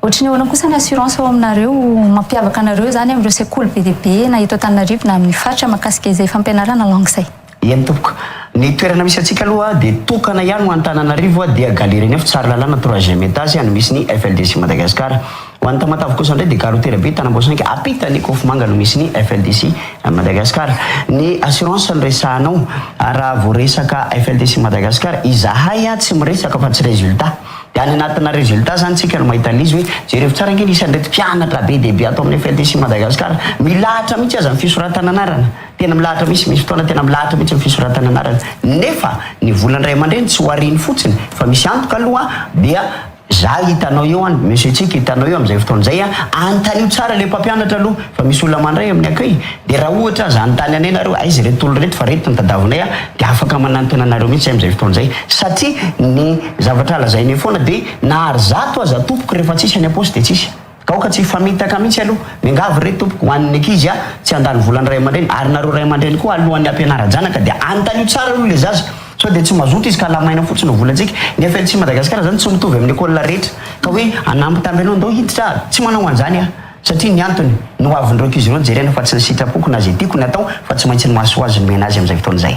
Ohatrany ahoana kosa ny assurance ao aminareo mampiavaka anareo zany amin'ireo sekoly be dia be na eto Antananarivo na amin'ny faritra mahakasika izay fampianarana langue izay. Eny tompoko. Ny toerana misy antsika aloha dia tokana ihany ho Antananarivo dia galerie nefa tsara lalàna 3e étage any misy ny FLDC Madagasikara. Ho an'ny Tamatavy kosa indray dia garotera be Tanambosanka apita ny Kofimanga no misy ny FLDC Madagasikara. Ny assurance ny resahanao raha vao resaka FLDC Madagasikara izahay tsy miresaka fa tsy résultat. Dia any anatina résultat zany tsika no mahita an'izy hoe jereo tsara ingeny isan'irety mpianatra be dia be ato amin'ny FLDC Madagasikara milahatra mihitsy aza ny fisoratana anarana. Tena milahatra misy fotoana tena milahatra mihitsy ny fisoratana anarana. Nefa ny volan'ny ray aman-dreny tsy ho ariny fotsiny fa misy antoka aloha dia za hitanao eo any monsieur tsika hitanao eo amin'izay fotoana izay antanio tsara le mpampianatra aloha fa misy olona mandray amin'ny akay dia raha ohatra aza antany anay nareo aizy reto olo reto fa reto ny tadavinay dia afaka manantona anareo mihitsy amin'izay fotoana izay satria ny zavatra lazainay foana dia nahary zato aza tompoko rehefa tsisy any am-paosy dia tsisy kaoka tsy famitaka mihitsy aloha miangavy reto tompoko ho an'ny ankizy tsy andany volan'ny ray aman-dreny ary nareo ray aman-dreny koa alohan'ny ampianara-janaka dia antanio tsara aloha le zaza so dia tsy mazoto izy ka lamaina fotsiny ho volantsika ny FLDC Madagasikara zany tsy mitovy amin'ny école rehetra ka hoe anampy anao ndao hiditra tsy manao an'izany satria ny antony no avindreo ankizy ireo jerena fa tsy ny sitrapoko na zay tiako natao fa tsy maintsy ny masoazy ny mena azy amin'izay fotoana izay.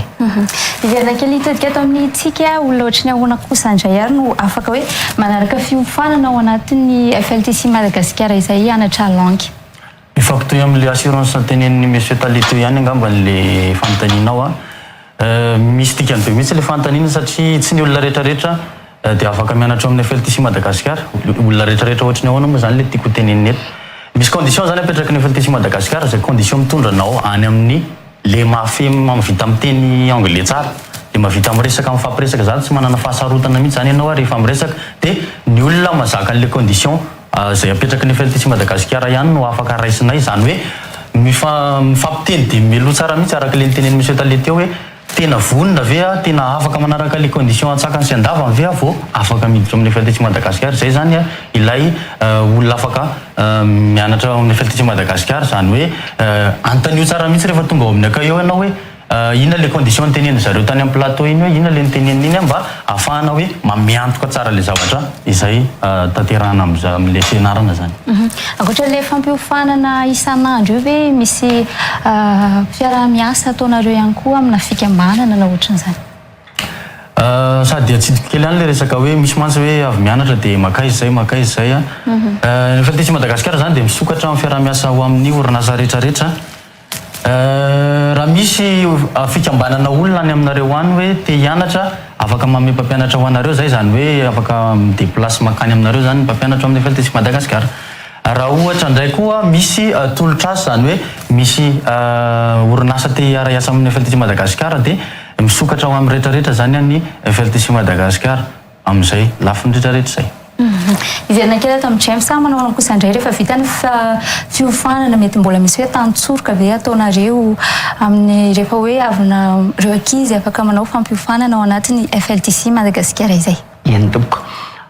Iverina kely hitodika ato amin'ny tsika olona ohatrany ahoana kosa indray ary no afaka hoe manaraka fiofanana ao anatin'ny FLDC Madagasikara izay hianatra langue. Mifampitohy amin'ilay assurance tenen'ny monsieur Talito ihany angamba n'ilay fanontanianao misy dikany be mihitsy ilay fanontaniana satria tsy ny olona rehetrarehetra dia afaka mianatra amin'ny FLDC Madagasikara. Olona rehetrarehetra ohatrany ahoana moa zany ilay tiako tenenina eto. Misy condition zany apetraka ny FLDC Madagasikara izay condition mitondra anao any amin'ny le mavita miteny anglais tsara dia mavita miresaka mifampiresaka zany tsy manana fahasarotana mihitsy zany ianao rehefa miresaka dia ny olona mazaka an'ilay condition izay apetraka ny FLDC Madagasikara ihany no afaka raisinay zany hoe mifampiteny dia miloha tsara mihitsy araka ilay nitenen'ny monsieur Talete hoe tena vonona ve tena afaka manaraka les conditions atsakany sy andava ve vao afaka miditra amin'ny FLDC Madagasikara zay zany ilay olona afaka mianatra amin'ny FLDC Madagasikara zany hoe antanio tsara mihitsy rehefa tonga ao amin'ny akay eo ianao hoe ina le condition teneniny zareo tany amin'ny plateau iny hoe ina le niteneniny iny mba ahafahana hoe mamiantoka tsara le zavatra izay tanterahana amin'le fianarana zany. Ankoatra le fampiofanana isan'andro io ve misy fiarah-miasa ataonareo ihany koa amina fikambanana na ohatran'izany? Sady atsidika kely ihany le resaka hoe misy mantsy hoe avy mianatra dia makaizy zay ny FLDC Madagasikara zany dia misokatra amin'ny fiarah-miasa ho amin'ny orinasa rehetrarehetra. Raha misy fikambanana olona any aminareo any hoe te hianatra afaka mame mpampianatra ho anareo zay zany hoe afaka mideplace makany aminareo zany mpampianatra amin'ny FLDC Madagasikara. Raha ohatra indray koa misy tolotrasy zany hoe misy orinasa te hiara-iasa amin'ny FLDC Madagasikara dia misokatra ho amin'ny rehetrarehetra zany ny FLDC Madagasikara amin'izay lafiny rehetrarehetra zay. Iverina kely ato amin'ny James manao kosa indray rehefa vita ny fiofanana mety mbola misy hoe tantsorika ve ataonareo amin'ny rehefa hoe avina ireo ankizy afaka manao fampiofanana ao anatin'ny FLDC Madagasikara izay? Eny tompoko.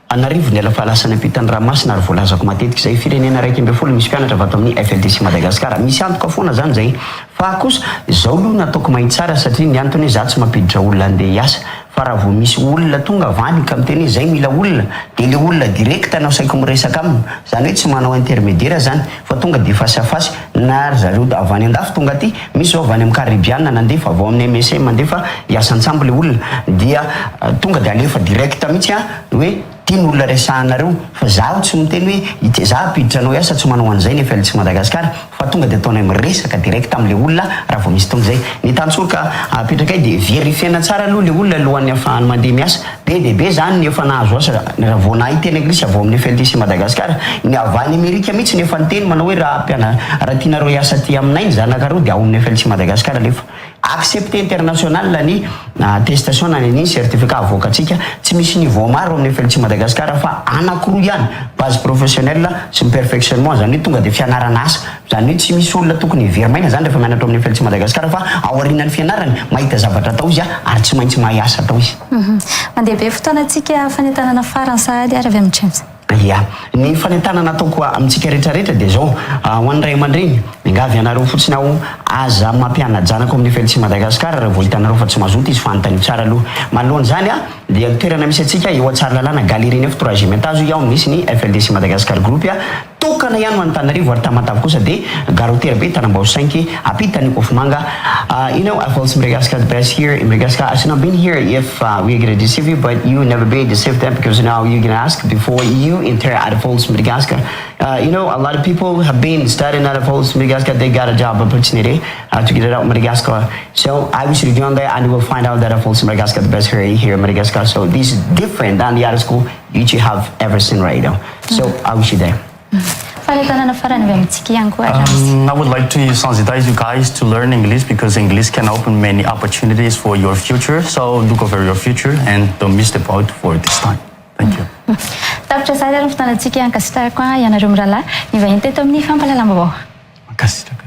Anarivo ny alafalasana ampitany ranomasina ary voalazako matetika zay firenena raiky amby folo misy mpianatra vato amin'ny FLDC Madagasikara. Misy antoka foana zany zay. Fa kosa zao aloha nataoko mahitsy tsara satria ny antony za tsy mampiditra olona andeha hiasa. Fa raha vao misy olona tonga vany ka miteny zay mila olona, dia le olona direct anao saiko miresaka aminy. Zany hoe tsy manao intermédiaire zany fa tonga dia face à face na zareo avy any andafy tonga aty, misy zao avy any amin'ny Karibiana nandefa avy ao amin'ny MSM mandefa hiasa antsambo le olona dia tonga dia alefa direct mihitsy hoe tiany olona resahanareo fa zaho tsy miteny hoe za apiditra anao hiasa tsy manao an'izay ny FLDC Madagasikara fa tonga dia ataonay miresaka direct amin'le olona raha vao misy tonga zay. Ny tansorika apetraka ay dia verifiena tsara aloha le olona alohan'ny ahafahany mandeha miasa. Be dia be zany ny efa nahazo asa raha vao nahiteny anglisy avy ao amin'ny FLDC Madagasikara ny avy any Amerika mihitsy ny efa niteny manao hoe raha tianareo hiasa ty aminay ny zanakaro dia ao amin'ny FLDC Madagasikara alefa accepté international ny attestation na ny certificat avokatsika tsy misy niveau maro amin'ny FLDC Madagasikara fa anakiroa ihany base professionnelle sy ny perfectionnement zany hoe tonga dia fianarana asa zany hoe tsy misy olona tokony hivery-maina zany rehefa mianatra amin'ny FLDC Madagasikara fa aorianan'ny fianarany mahita zavatra atao izy ary tsy maintsy mahay asa atao izy. Mandeha be fotoanantsika fanentanana farany sahady ary avy amin'ny James. Ya, ny fanentanana ataoko amintsika rehetrarehetra dia zao ho an'ny ray aman-dreny mingavy ianareo fotsiny aho aza mampianatra zanako amin'ny FLDC Madagasikara raha vao hitanareo fa tsy mazoto izy fanontany tsara aloha. Manoloana zany dia toerana misy atsika eo Tsaralalàna galerie 9 3e étage iaho misy ny FLDC Madagasikara groupe tokana ihany ho Antananarivo ary Tamatavy kosa dia garotera be Tanambao 5 apitany Kofimanga. You know, I've also Madagascar the best here in Madagascar. I should not been here if we're going to deceive you, but you never be deceive them because now you're going to ask before you enter at the false Madagascar. You know, a lot of people have been studying at the false Madagascar. They got a job opportunity to get it out Madagascar. So I wish you to join there and you will find out that the false Madagascar the best here in Madagascar. So this is different than the other school which you have ever seen right now. So I wish you there. I would like to sensitize you guys to learn English because English can open many opportunities for your future. So look over your future and don't miss the boat for this time. Thank you. Tapitra sady ary fotoanantsika ankasitrahako ianareo mirahalahy ny vahiny teto amin'ny fampahalalam-baovao. Ankasitraka.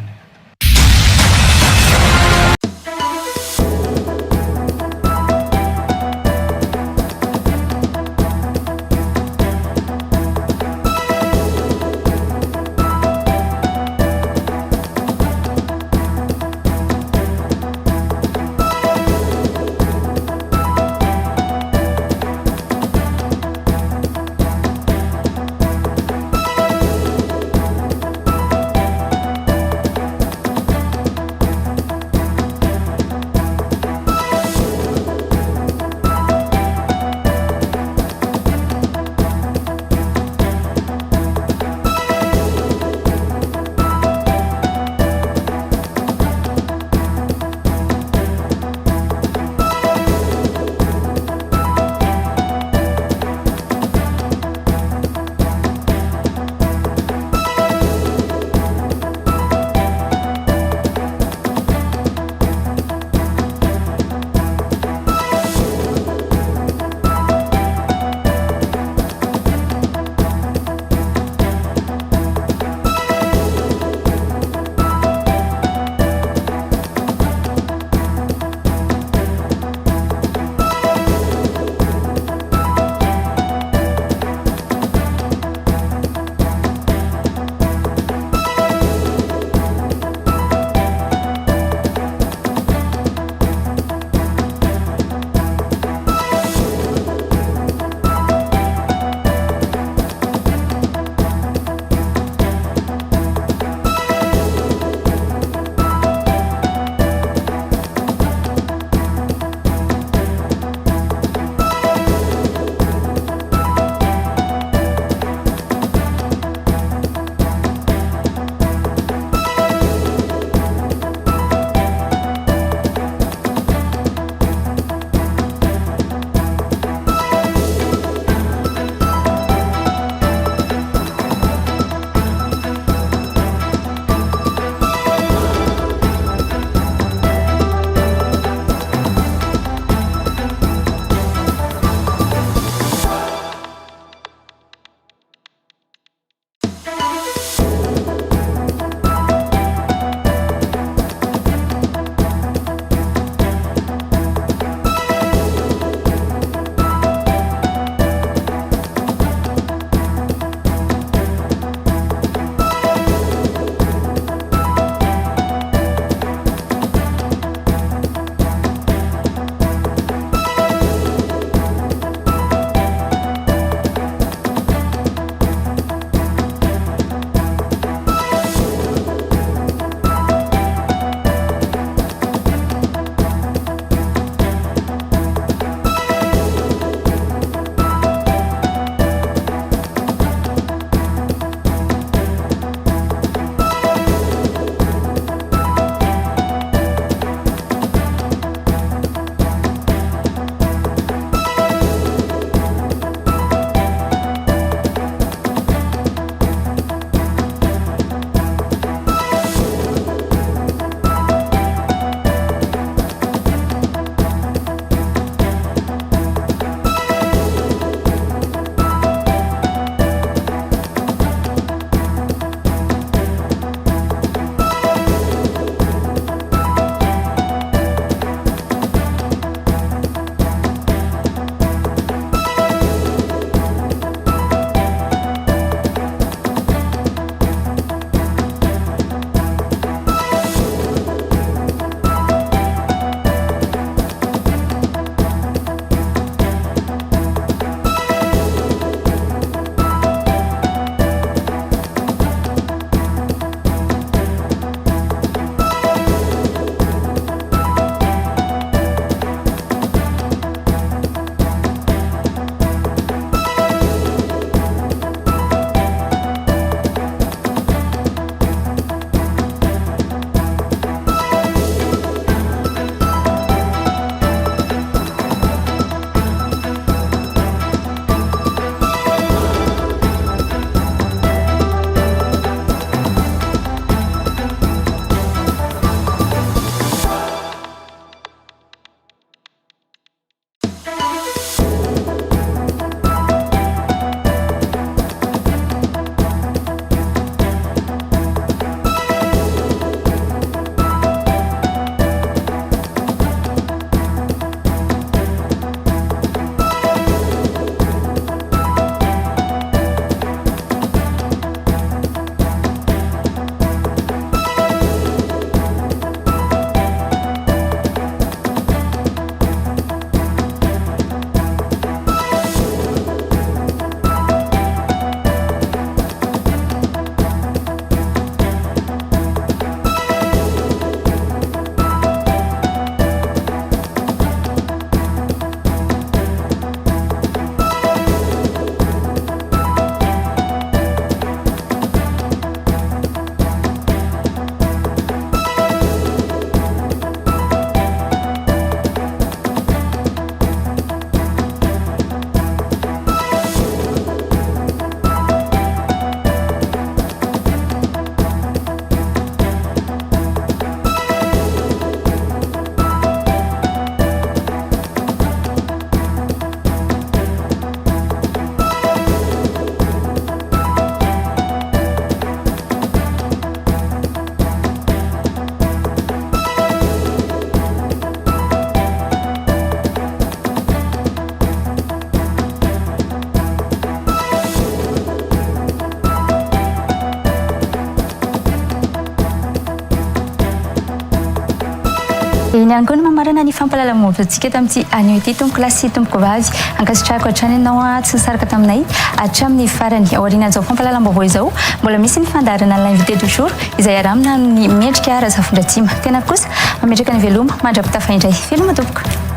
eny ihany koa no mamarana ny fampalalamovontsika tamin'ity anio ity tompoko lasy tompoko vavy ankasitrahako hatrany ianao tsy nisaraka taminay hatramin'ny farany aorianan'izao fampalalam-baovao izao mbola misy ny fandarana ny l'invité du jour izay aramina amin'ny mendrika arazafondratsima tena kosa mametraka ny veloma mandrapitafa indray veloma tompoko.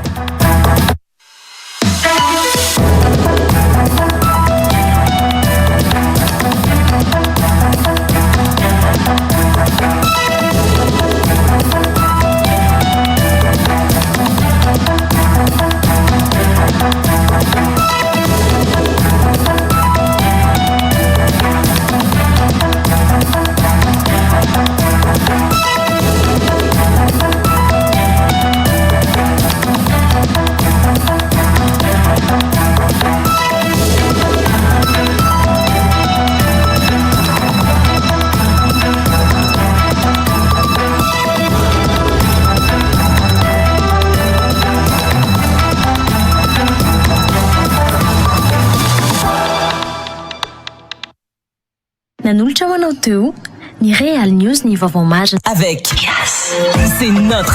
Nanolotra ho anao teo ny Real News ny vaovao marina. Avec, c'est notre